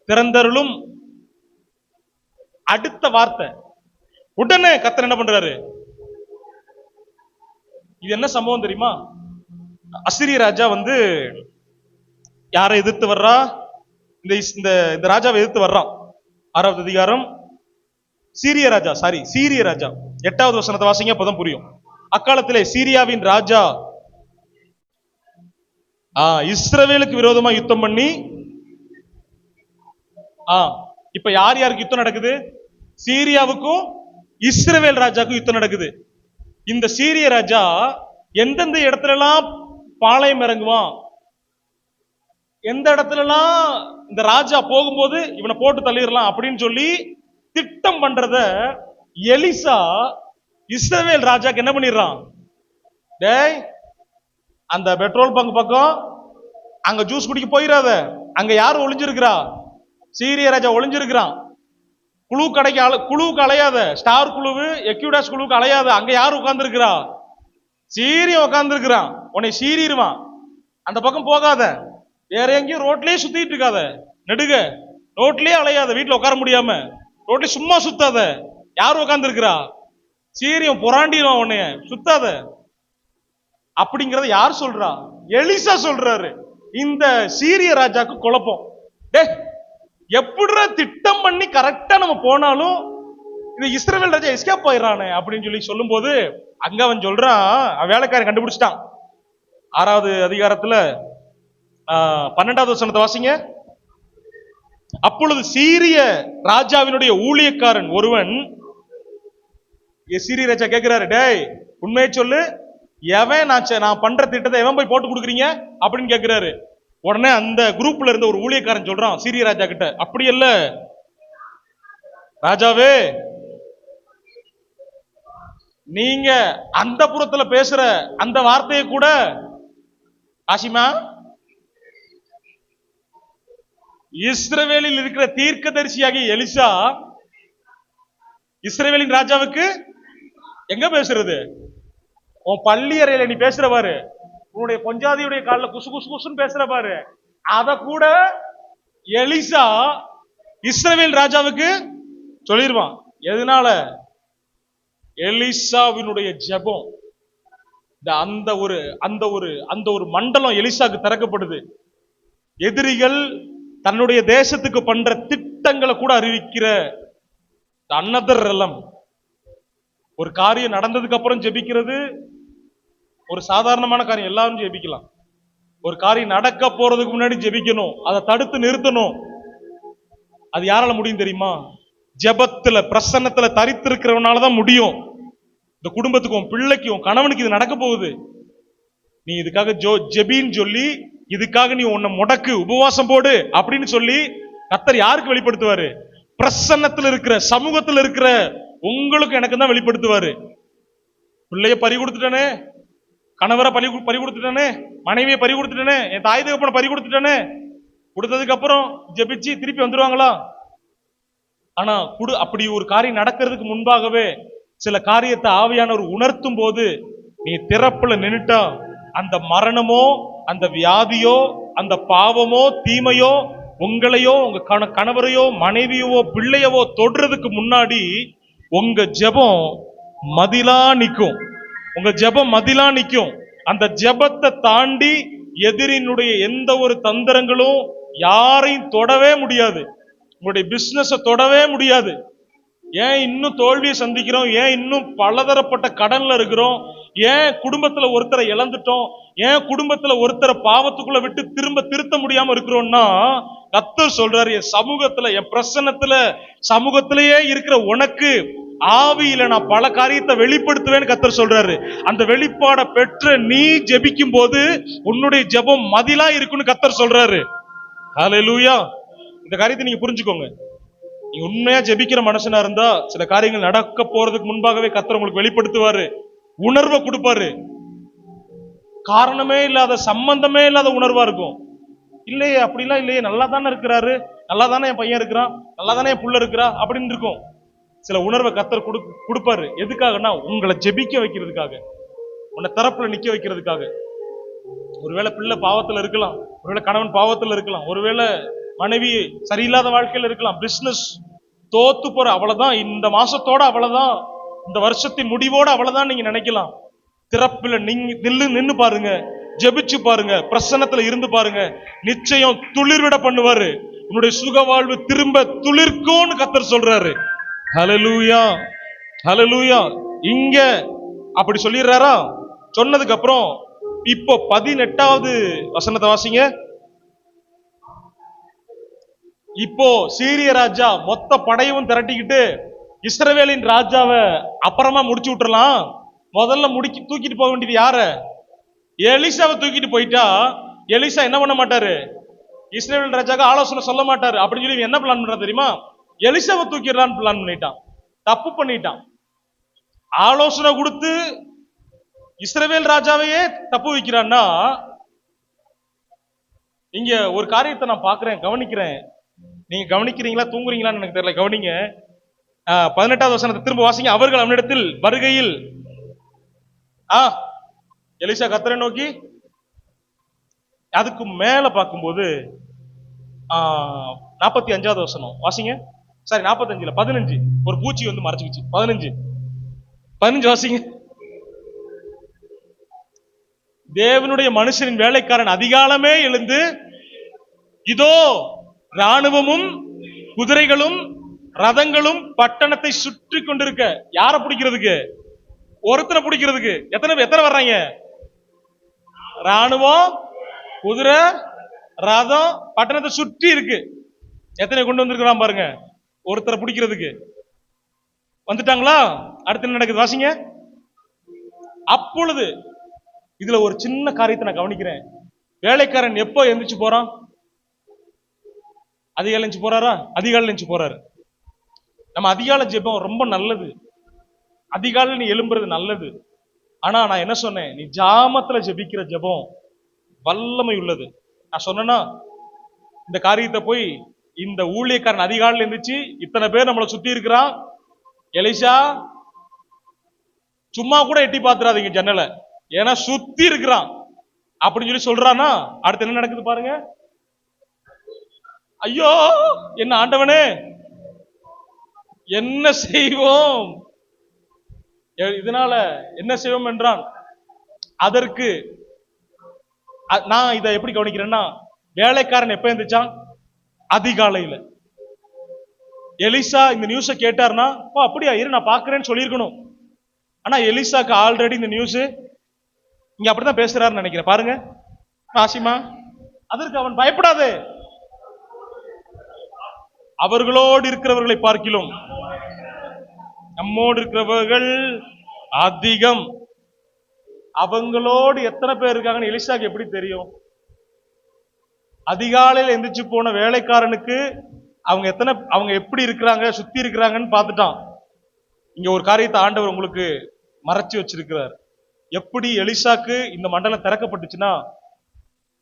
S1: திறந்தருளும். அடுத்த வார்த்தை உடனே கர்த்தர் என்ன பண்றாரு? இது என்ன சம்பவம் தெரியுமா? அசிரிய ராஜா யாரை எதிர்த்து வர்றா? இந்த ராஜாவை எதிர்த்து வர்றான். 6வது அதிகாரம். சீரிய ராஜா 8வது வசனத்தை வாசிங்க, அப்பதான் புரியும். அக்காலத்திலே சீரியாவின் ராஜா இஸ்ரவேலுக்கு விரோதமா யுத்தம் பண்ணி, இப்ப யார் யாருக்கு யுத்தம் நடக்குது? சீரியாவுக்கும் இஸ்ரவேல் ராஜாவுக்கும் யுத்தம் நடக்குது. இந்த சீரிய ராஜா எந்தெந்த இடத்துல எல்லாம் பாளையம் இறங்குவான், எந்த இடத்துல எல்லாம் இந்த ராஜா போகும்போது இவனை போட்டு தள்ளிடலாம் அப்படின்னு சொல்லி திட்டம் பண்றத எலிசா இஸ்ரவேல் ராஜாக்கு என்ன பண்ணிடுறான்? டேய், அந்த பெட்ரோல் பங்க் பக்கம் அங்க ஜூஸ் குடிக்க போயிடாத, அங்க யாரும் ஒளிஞ்சிருக்கிறா? சீரிய ராஜா ஒளிஞ்சிருக்கிறான். குழுவுக்கு அலையாத, ஸ்டார் குழுவு, எக்யூடாஸ் குழுவுக்கு அலையாத, அங்க யாரும் உட்கார்ந்து இருக்கிறா? சீரியம் உட்கார்ந்து இருக்கிறான். உன்னை சீரிடுவான். அந்த பக்கம் போகாத, வேற எங்கேயும் ரோட்லயே சுத்திட்டு இருக்காத, நெடுக ரோட்லயே அலையாத, வீட்டுல உட்கார முடியாம ரோட்ல சும்மா சுத்தாத. யாரும் உட்கார்ந்து இருக்கிறா? சீரியம் புறாண்டிடுவான், உன்னைய சுத்தாத. அப்படிங்கறத யார் சொல்றா? எலிசா சொல்றாரு. இந்த சீரிய ராஜாக்கு குழப்பம். எப்படி திட்டம் பண்ணி கரெக்டா நம்ம போனாலும் இந்த இஸ்ரவேல் ராஜா எஸ்கேப் போயிடறானே அப்படின்னு சொல்லி சொல்லும் போது, அங்க அவன் சொல்றான், வேலைக்காரன் கண்டுபிடிச்சிட்டான். 6வது அதிகாரத்துல 12வது வசனத்தை வாசிங்க. அப்பொழுது சீரிய ராஜாவினுடைய ஊழியக்காரன் ஒருவன், சீரிய ராஜா கேட்கிறாரு, டேய் உண்மையை சொல்லு, எவன் நான் பண்ற திட்டத்தை எவன் போய் போட்டு கொடுக்குறீங்க அப்படின்னு கேட்கிறாரு. உடனே அந்த குரூப்ல இருந்த ஒரு ஊழியக்காரன் சொல்றான் சீரிய ராஜா கிட்ட, அப்படி இல்ல ராஜாவே, நீங்க அந்த புறத்துல பேசுற அந்த வார்த்தையை கூட ஆசிமா இஸ்ரவேலில் இருக்கிற தீர்க்கதரிசியாகிய எலிசா இஸ்ரவேலின் ராஜாவுக்கு எங்க பேசுறது? உன் பள்ளி அறையில நீ பேசுற பாரு, உன்னுடைய பொஞ்சாதியுடைய காலில் குசு குசு குசுன்னு பேசுற பாரு, அத கூட எலிசா இஸ்ரவேல் ராஜாவுக்கு சொல்லிடுவான். எதனால? எலிசாவினுடைய ஜெபம். அந்த ஒரு மண்டலம் எலிசாக்கு திறக்கப்படுது. எதிரிகள் தன்னுடைய தேசத்துக்கு பண்ற திட்டங்களை கூட அறிவிக்கிற another realm. ஒரு காரியம் நடந்ததுக்கு அப்புறம் ஜெபிக்கிறது ஒரு சாதாரணமான காரியம், எல்லாரும் ஜெபிக்கலாம். ஒரு காரியம் நடக்க போறதுக்கு முன்னாடி ஜெபிக்கணும், அதை தடுத்து நிறுத்தணும். அது யாரால முடியும் தெரியுமா? ஜெபத்துல பிரசன்னத்துல தரித்திருக்கிறவனாலதான் முடியும். இந்த குடும்பத்துக்கும் பிள்ளைக்கும் கணவனுக்கு இது நடக்க போகுது, நீ இதுக்காக ஜெபின்னு சொல்லி, இதுக்காக நீ உன்னை முடக்கு, உபவாசம் போடு அப்படின்னு சொல்லி கர்த்தர் யாருக்கு வெளிப்படுத்துவாரு? பிரசன்னத்தில் இருக்கிற சமூகத்தில் இருக்கிற உங்களுக்கு எனக்கு தான் வெளிப்படுத்துவாரு. பிள்ளைய பறி கொடுத்துட்டானே, கணவரை பறி கொடுத்துட்டானே, மனைவியை பறி கொடுத்துட்டானே, என் தாய் தகப்பனை பறி கொடுத்துட்டானே, கொடுத்ததுக்கு அப்புறம் ஜெபிச்சு திருப்பி வந்துருவாங்களா? ஆனா அப்படி ஒரு காரியம் நடக்கிறதுக்கு முன்பாகவே சில காரியத்தை ஆவியானவர் உணர்த்தும் போது நீ திறப்புல நின்னுட்டா அந்த மரணமோ அந்த வியாதியோ அந்த பாவமோ தீமையோ உங்களையோ உங்க கணவரையோ மனைவியவோ பிள்ளையவோ தொடுறதுக்கு முன்னாடி உங்க ஜெபம் மதிலா நிக்கும். உங்க ஜெபம் மதிலா நிக்கும். அந்த ஜெபத்தை தாண்டி எதிரினுடைய எந்த ஒரு தந்திரங்களும் யாரையும் தொடவே முடியாது. உங்களுடைய பிசினஸ் தொடவே முடியாது. ஏன் இன்னும் தோல்வியை சந்திக்கிறோம்? ஏன் இன்னும் பலதரப்பட்ட கடன்ல இருக்கிறோம்? ஏன் குடும்பத்துல ஒருத்தரை இழந்துட்டோம்? ஏன் குடும்பத்துல ஒருத்தரை பாவத்துக்குள்ள விட்டு திரும்ப திருத்த முடியாம இருக்கிறோம்னா, கர்த்தர் சொல்றாரு, என் சமூகத்துல என் பிரசன்னத்துல சமூகத்திலேயே இருக்கிற உனக்கு ஆவியில நான் பல காரியத்தை வெளிப்படுத்துவேன்னு கர்த்தர் சொல்றாரு. அந்த வெளிப்பாட பெற்ற நீ ஜெபிக்கும் போது உன்னுடைய ஜெபம் மதிலா இருக்குன்னு கர்த்தர் சொல்றாரு. ஹல்லேலூயா. இந்த காரியத்தை நீங்க புரிஞ்சுக்கோங்க. நீ உண்மையா ஜெபிக்கிற மனுஷனா இருந்தா சில காரியங்கள் நடக்க போறதுக்கு முன்பாகவே கர்த்தர் உங்களுக்கு வெளிப்படுத்துவாரு, உணர்வை கொடுப்பாரு. காரணமே இல்லாத சம்பந்தமே இல்லாத உணர்வா இருக்கும். இல்லையே அப்படிலாம் இல்லையே, நல்லா தானே இருக்கிறாரு, நல்லா தானே என் பையன் இருக்கிறான், நல்லா தானே என் புள்ள இருக்கிறா அப்படின்னு இருக்கும். சில உணர்வை கர்த்தர் கொடுப்பாரு. எதுக்காகனா உங்களை ஜெபிக்க வைக்கிறதுக்காக, உன்னை தரப்புல நிக்க வைக்கிறதுக்காக. ஒருவேளை பிள்ளை பாவத்துல இருக்கலாம், ஒருவேளை கணவன் பாவத்துல இருக்கலாம், ஒருவேளை மனைவி சரியில்லாத வாழ்க்கையில இருக்கலாம், பிசினஸ் தோத்து போற அவ்வளவுதான், இந்த மாசத்தோட அவ்வளவுதான், இந்த வருஷத்தின் முடிவோட அவ்வளவுதான் நீங்க நினைக்கலாம். திறப்புல நீங்க நின்னு பாருங்க, ஜெபிச்சு பாருங்க, பிரசன்னத்துல இருந்து பாருங்க, நிச்சயம் துளிர்விட பண்ணுவாரு. உன்னுடைய சுக வாழ்வு திரும்ப துளிர்க்கும்னு கர்த்தர் சொல்றாரு. ஹல்லேலூயா, ஹல்லேலூயா. இங்க அப்படி சொல்லிடுறாரா? சொன்னதுக்கு அப்புறம் இப்போ 18வது வசனத்தை வாசிங்க. இப்போ சீரிய ராஜா மொத்த படையும் திரட்டிக்கிட்டு இஸ்ரவேலின் ராஜாவை அப்புறமா முடிச்சு விட்டுறலாம், முதல்ல தூக்கிட்டு போக வேண்டியது யார? எலிசாவை தூக்கிட்டு போயிட்டா எலிசா என்ன பண்ண மாட்டாரு? இஸ்ரவேல் ராஜாக்கு ஆலோசனை சொல்ல மாட்டாரு. அப்படின்னு சொல்லி என்ன பிளான் பண்ற தெரியுமா? எலிசாவை தூக்கிடலான்னு பிளான் பண்ணிட்டான். தப்பு பண்ணிட்டான். ஆலோசனை கொடுத்து இஸ்ரவேல் ராஜாவையே தப்பு வைக்கிறான்னா, இங்க ஒரு காரியத்தை நான் பாக்குறேன், கவனிக்கிறேன். நீங்க கவனிக்கிறீங்களா தூங்குறீங்களான்னு எனக்கு தெரியல, கவனிங்க. 18வது வசனத்தை திரும்ப வாசிங்க. அவர்கள் அவனிடத்தில் வருகையில் எலிசா கர்த்தரை நோக்கி, அதுக்கு மேல பார்க்கும்போது 45வது வசனம் வாசிங்க. சாரி 45 இல்ல 15. ஒரு பூச்சி வந்து மறைச்சுக்கிச்சு. 15 வாசிங்க. தேவனுடைய மனுஷனின் வேலைக்காரன் அதிகாலமே எழுந்து, இதோ ராணுவமும் குதிரைகளும் ரதங்களும் பட்டணத்தை சுற்றி கொண்டிருக்க. யாரை பிடிக்கிறதுக்கு? ஒருத்தனை பிடிக்கிறதுக்கு. எத்தனை வர்றாங்க? ராணுவம், குதிரை, ரதம் பட்டணத்தை சுற்றி இருக்கு. எத்தனை கொண்டு வந்திருக்கிறான் பாருங்க, ஒருத்தரை பிடிக்கிறதுக்கு. வந்துட்டாங்களா? அடுத்து என்ன நடக்குது வாசிங்க. அப்பொழுது இதுல ஒரு சின்ன காரியத்தை நான் கவனிக்கிறேன். வேலைக்காரன் எப்போ எந்திரிச்சு போறான்? அதிகாலை எந்திரிச்சு போறாரா? அதிகாலை எந்திரிச்சு போறாரு. நம்ம அதிகாலை ஜெபம் ரொம்ப நல்லது, அதிகாலை நீ எழும்புறது நல்லது. ஆனா நான் என்ன சொன்னேன்? நீ ஜாமத்துல ஜெபிக்கிற ஜெபம் வல்லமை உள்ளது. நான் சொன்னேன்னா, இந்த காரியத்தை போய் இந்த ஊழியக்காரன் அதிகாலையில் இருந்துச்சு, இத்தனை பேர் நம்மளை சுத்தி இருக்கிறான், எலிசா சும்மா கூட எட்டி பாத்துறாதீங்க ஜன்னலை, ஏன்னா சுத்தி இருக்கிறான் அப்படின்னு சொல்லி சொல்றானா, அடுத்து என்ன நடக்குது பாருங்க. ஐயோ என்ன ஆண்டவனே, என்ன செய்வோம், இதனால என்ன செய்வோம் என்றான். அதற்கு நான் இதை எப்படி கவனிக்கிறேன்னா, வேலைக்காரன் எப்ப இருந்துச்சான்? அதிகாலையில. எலிசா இந்த நியூஸ கேட்டார்னா, அப்படியா இரு நான் பாக்குறேன்னு சொல்லியிருக்கணும். ஆனா எலிசாக்கு ஆல்ரெடி இந்த நியூஸ் இங்க அப்படிதான் பேசுறாருன்னு நினைக்கிறேன். பாருங்க ஆசிமா, அதற்கு அவன் பயப்படாதே, அவர்களோடு இருக்கிறவர்களை பார்க்கிலும் நம்மோடு இருக்கிறவர்கள் அதிகம். அவங்களோடு எத்தனை பேர் இருக்காங்கன்னு எலிசாக்கு எப்படி தெரியும்? அதிகாலையில் எந்திரிச்சு போன வேலைக்காரனுக்கு அவங்க எப்படி இருக்கிறாங்க, சுத்தி இருக்கிறாங்கன்னு பார்த்துட்டான். இங்க ஒரு காரியத்தை ஆண்டவர் உங்களுக்கு மறைச்சு வச்சிருக்கிறார். எப்படி எலிசாக்கு இந்த மண்டலம் திறக்கப்பட்டுச்சுன்னா,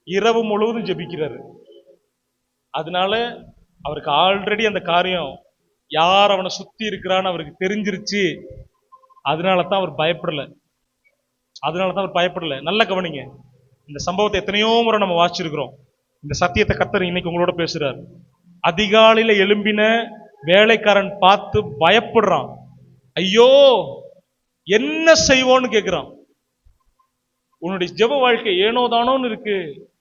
S1: இரவு முழுவதும் ஜெபிக்கிறாரு. அதனால அவருக்கு ஆல்ரெடி அந்த காரியம் யார் அவனை சுத்தி இருக்கிறான்னு அவருக்கு தெரிஞ்சிருச்சு. அதனாலதான் அவர் பயப்படல. நல்ல கவனிங்க. இந்த சம்பவத்தை எத்தனையோ முறை நம்ம வாசிச்சிருக்கிறோம். இந்த சத்தியத்தை கர்த்தர் இன்னைக்கு உங்களோட பேசுறார். அதிகாலையில எழும்பின வேலைக்காரன் பார்த்து பயப்படுறான். ஐயோ என்ன செய்வோன்னு கேட்கிறான். உன்னுடைய ஜெப வாழ்க்கை ஏனோதானோன்னு இருக்கு.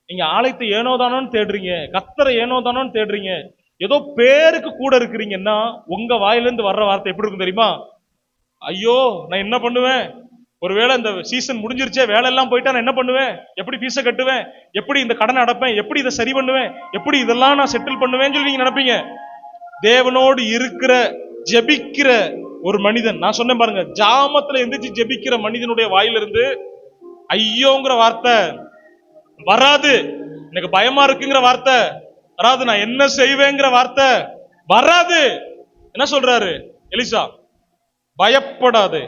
S1: நீங்க ஆலயத்தை ஏனோதானோன்னு தேடுறீங்க, கர்த்தரை ஏனோதானோன்னு தேடுறீங்க, ஏதோ பேருக்கு கூட இருக்கிறீங்கன்னா உங்க வாயிலிருந்து வர்ற வார்த்தை எப்படி இருக்கும் தெரியுமா? ஐயோ நான் என்ன பண்ணுவேன், ஒருவேளை இந்த சீசன் முடிஞ்சிருச்சே, வேலை எல்லாம் போயிட்டா நான் என்ன பண்ணுவேன், எப்படி ஃபீஸை கட்டுவேன், எப்படி இந்த கடனை அடைப்பேன், எப்படி இதை சரி பண்ணுவேன், எப்படி இதெல்லாம் நான் செட்டில் பண்ணுவேன்னு சொல்லி நீங்க நினைப்பீங்க. தேவனோடு இருக்கிற ஜெபிக்கிற ஒரு மனிதன், நான் சொன்னேன் பாருங்க, ஜாமத்துல எந்திரிச்சு ஜெபிக்கிற மனிதனுடைய வாயிலிருந்து ஐயோங்கிற வார்த்தை வராது. எனக்கு பயமா இருக்குங்கிற வார்த்தை வராது. நான் என்ன செய்வேங்கிற வார்த்தை வராது. என்ன சொல்றாரு எலிசா? பயப்படாது.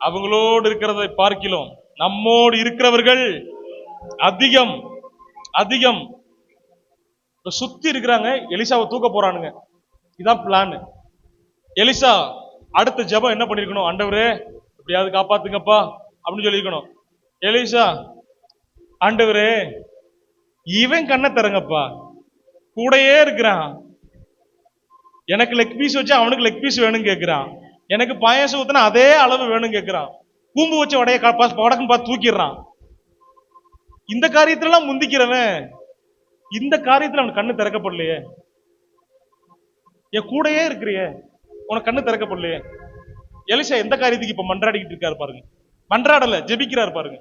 S1: அவங்களோடு இருக்கிறதை பார்க்கிறோம், நம்மோடு இருக்கிறவர்கள் அதிகம் அதிகம். சுத்தி இருக்கிறாங்க, எலிசாவை தூக்க போறானுங்க. இதான் பிளான். எலிசா அடுத்த ஜெபம் என்ன பண்ணிருக்கணும்? ஆண்டவரே எப்படியாவது காப்பாத்துங்கப்பா அப்படின்னு சொல்லிருக்கணும். எலிசா, ஆண்டவரே இவன் கண்ணை தரங்கப்பா, கூடையே இருக்கிறான், எனக்கு லெக் பீஸ் வச்சு அவனுக்கு லெக் பீஸ் வேணும் கேட்கிறான், எனக்கு பாயாசம் ஊத்தினா அதே அளவு வேணும் கேட்கிறான், கூம்பு வச்ச வடைய வடக்குன்னு பார்த்து தூக்கிடுறான். இந்த காரியத்திலாம் முந்திக்கிறவன் இந்த காரியத்துல அவன் கண்ணு திறக்கப்படலையே. என் கூடையே இருக்கிறியே, உனக்கு கண்ணு திறக்கப்படலையே. எலிசா எந்த காரியத்துக்கு இப்ப மன்றாடிக்கிட்டு இருக்காரு பாருங்க. மன்றாடல, ஜெபிக்கிறார் பாருங்க.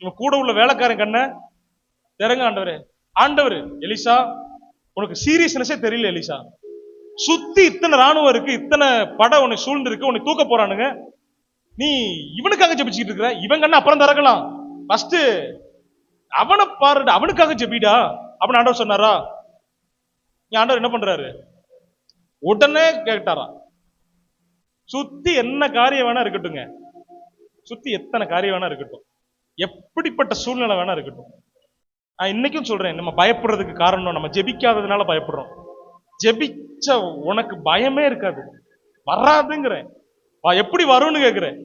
S1: இவன் கூட உள்ள வேலைக்காரன் கண்ண திறங்க ஆண்டவரே. ஆண்டவர், எலிசா உனக்கு சீரியஸ்னஸே தெரியல எலிசா, சுத்தி இத்தனை ராணுவம் இருக்கு, இத்தனை படை உன்னை சூழ்ந்து இருக்கு, உன்னை தூக்க போறானுங்க, நீ இவனுக்காக ஜெபிச்சுட்டு இருக்கிற. இவன் கண்ண அப்புறம் திறக்கலாம், ஃபர்ஸ்ட் அவனை பாரு, அவனுக்காக ஜெபிடா அப்படின்னு ஆண்டவர் சொன்னாரா? ஆண்டவர் என்ன பண்றாரு? உடனே கேட்டாரா? சுத்தி என்ன காரியம் வேணா இருக்கட்டுங்க, சுத்தி எத்தனை காரியம் வேணா இருக்கட்டும், எப்படிப்பட்ட சூழ்நிலை வேணா இருக்கட்டும், நான் இன்னைக்கும் சொல்றேன், நம்ம பயப்படுறதுக்கு காரணம் நம்ம ஜெபிக்காததுனால பயப்படுறோம். ஜெபிச்ச உனக்கு பயமே இருக்காது, வராதுங்கிறேன். எப்படி வரும்னு கேட்கிறேன்.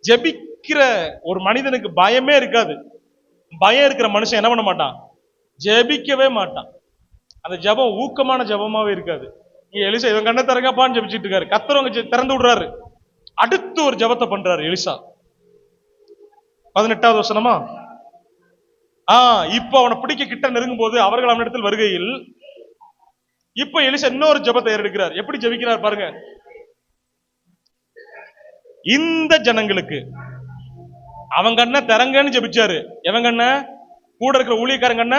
S1: ஜெபிக்கிற ஒரு மனிதனுக்கு பயமே இருக்காது. பயம் இருக்கிற மனுஷன் என்ன பண்ண மாட்டான்? ஜெபிக்கவே மாட்டான். அந்த ஜெபம் ஊக்கமான ஜெபமாவே இருக்காது. எலிசா இவன் கண்ணை திறங்கப்பான்னு ஜெபிச்சுட்டு இருக்காரு, கர்த்தர் திறந்து விடுறாரு. அடுத்து ஒரு ஜெபத்தை பண்றாரு எலிசா. 18வது வசனமா? இப்ப அவனை பிடிக்க கிட்ட நெருங்கும் போது அவர்கள் அவனிடத்தில் வருகையில், இப்ப எலிசா இன்னொரு ஜெபத்தை ஏறெடுக்கிறார். எப்படி ஜெபிக்கிறார் பாருங்க. இந்த ஜனங்களுக்கு அவன் கண்ண திறங்கன்னு ஜெபிச்சாரு. எவன் கண்ண? கூட இருக்கிற ஊழியக்காரன் கண்ண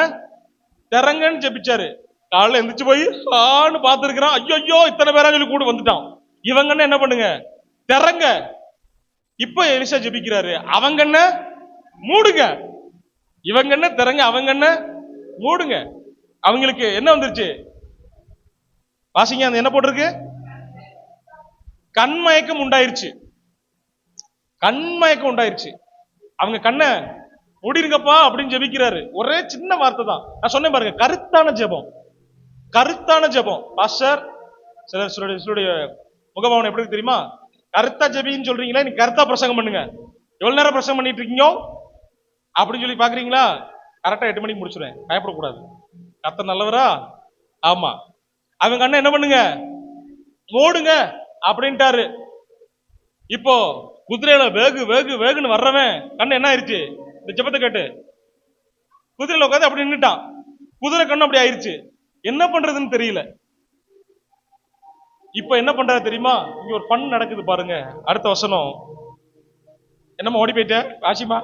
S1: திறங்கன்னு ஜெபிச்சாரு. காலைல எந்திரிச்சு போய் ஆன்னு பார்த்திருக்கிறான், ஐயோ இத்தனை பேரா சொல்லி கூட வந்துட்டான். இவங்க என்ன பண்ணுங்க? திறங்க. இப்ப எலிசா ஜெபிக்கிறாரு, அவங்க என்ன மூடுங்க, இவங்க என்ன திறங்க, அவங்க என்ன மூடுங்க. அவங்களுக்கு என்ன வந்துருச்சு? வாசிங்க, அந்த என்ன போட்டிருக்கு? கண்மயக்கம் உண்டாயிருச்சு. கண்மயக்கம் உண்டாயிருச்சு. அவங்க கண்ணை மூடிருங்கப்பா அப்படின்னு ஜெபிக்கிறாரு. ஒரே சின்ன வார்த்தை தான். நான் சொன்னேன் பாருங்க, கருத்தான ஜெபம். கருத்தான ஜெபம். பாஸ்டர், சிலருடைய முகபாவனை எப்படி தெரியுமா? கருத்தா ஜெபின்னு சொல்றீங்களா, நீ கருத்தா பிரசங்கம் பண்ணுங்க, எவ்வளவு நேரம் பிரசங்கம் பண்ணிட்டு இருக்கீங்க அப்படின்னு சொல்லி பாக்குறீங்களா? கரெக்டா 8 மணிக்கு முடிச்சுடுவேன், பயப்படக்கூடாது. கர்த்தர் நல்லவரா? ஆமா. அவங்க கண்ணை என்ன பண்ணுங்க? மூடுங்க அப்படின்ட்டாரு. இப்போ குதிரையில வேகு வேகு வேகுன்னு வர்றவன் கண்ணு என்ன ஆயிருச்சு? இந்த ஜெபத்தை கேட்டு குதிரையில உட்காந்து அப்படி நின்னுட்டான். குதிரை கண்ணு அப்படி ஆயிருச்சு. என்ன பண்றதுன்னு தெரியல. இப்ப என்ன பண்றாரு தெரியுமா? இங்க ஒரு பண் நடக்குது பாருங்க. அடுத்த வசனம் என்னமா ஓடி போயிட்ட ஆசிமா?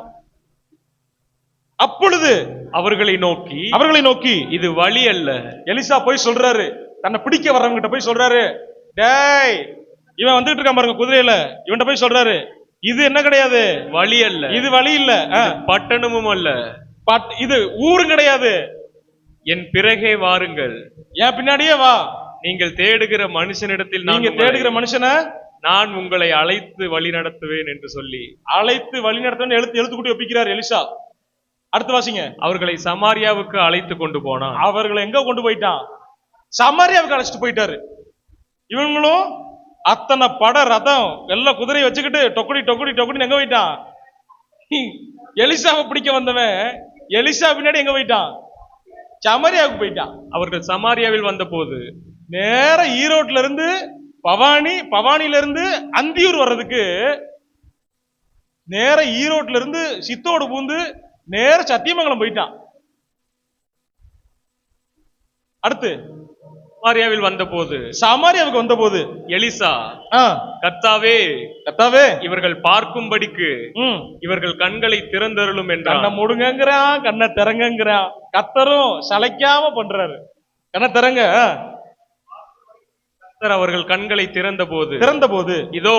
S1: அப்பொழுது அவர்களை நோக்கி இது வழி அல்ல. எலிசா போய் சொல்றாரு, தன்னை பிடிக்க வர்றவங்க கிட்ட போய் சொல்றாரு, டேய் இவன் வந்துட்டு இருக்கான் பாருங்க குதிரையில, இவன் போய் சொல்றாரு, இது என்ன கிடையாது, வழி அல்ல, இது வழி இல்ல, பட்டணமும் அல்ல, இது ஊரும் கிடையாது, என் பிறகே வாருங்கள், என் பின்னாடியே வா, நீங்கள் தேடுகிற மனுஷனிடத்தில், நீங்க தேடுகிற மனுஷனை நான் உங்களை அழைத்து வழி நடத்துவேன் என்று சொல்லி, அழைத்து வழி நடத்துவேன் எழுத்து கூட்டி ஒப்பிக்கிறார் எலிசா. அடுத்து வாசிங்க. அவர்களை சமாரியாவுக்கு அழைத்து கொண்டு போனான். அவர்களை எங்க கொண்டு போயிட்டான்? சமாரியாவுக்கு அழைச்சிட்டு போயிட்டாரு. இவங்களும் அத்தனை பட ரதம் எல்லா குதிரையை வச்சுக்கிட்டு டொக்குடி டொக்குடி டொக்குடி எங்க போயிட்டான்? எலிசாவை பிடிக்க வந்தவன் எலிசா பின்னாடி எங்க போயிட்டான்? சமாரியாவுக்கு போயிட்டான்.
S2: அவர்கள் சமாரியாவில் வந்த போது
S1: நேர ஈரோட்ல இருந்து பவானில இருந்து அந்தியூர் வர்றதுக்கு நேர ஈரோட்ல இருந்து சித்தோடு பூந்து நேர சத்தியமங்கலம் போயிட்டான். அடுத்து
S2: சமாரியாவில் வந்தபோது
S1: சமாரியாவுக்கு வந்தபோது
S2: எலிசா,
S1: ஆ,
S2: கர்த்தாவே
S1: கர்த்தாவே
S2: இவர்கள் பார்க்கும்படிக்கு இவர்கள் கண்களை திறந்தருளும் என்றான்.
S1: கண்ணை மூடுங்கிறான், கண்ணை திறங்கிறான். கர்த்தரும் சளைக்காம பண்றாரு. கண்ணை திறங்க.
S2: கர்த்தர் அவர்கள் கண்களை திறந்த போது இதோ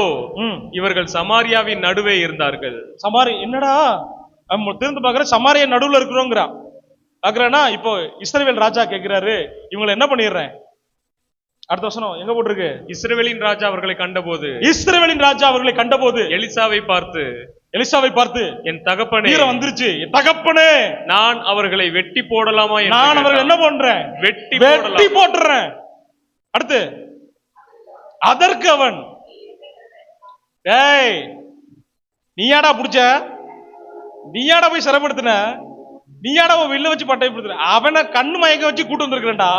S2: இவர்கள் சமாரியாவின் நடுவே இருந்தார்கள்.
S1: சமாரி என்னடா திறந்து பாக்குற, சமாரியா நடுவுல இருக்கிறோங்கிறான். பாக்குறேன்னா இப்போ இஸ்ரவேல் ராஜா கேட்கிறாரு, இவங்களை என்ன பண்ணிடுறேன்? அடுத்த வசனம் எங்க போட்டிருக்கு?
S2: இஸ்ரவேலின் ராஜா அவர்களை கண்டபோது
S1: இஸ்ரவேலின் ராஜா அவர்களை கண்டபோது
S2: எலிசாவை பார்த்து என் தகப்பனே,
S1: வீரம் வந்துருச்சு, என் தகப்பனே,
S2: நான் அவர்களை வெட்டி போடலாமா?
S1: நான் அவர்கள் என்ன பண்றேன்? வெட்டி போட்டுறேன். அடுத்து அதற்கு அவன், டேய் நீயாடா புடிச்ச, நீயாடா போய் சிறைப்படுத்தின, நீயாடா வில்ல வச்சு பட்டைப்படுத்தின, அவனை கண்ணு மயக்க வச்சு கூட்டு வந்திருக்கிறேன்டா,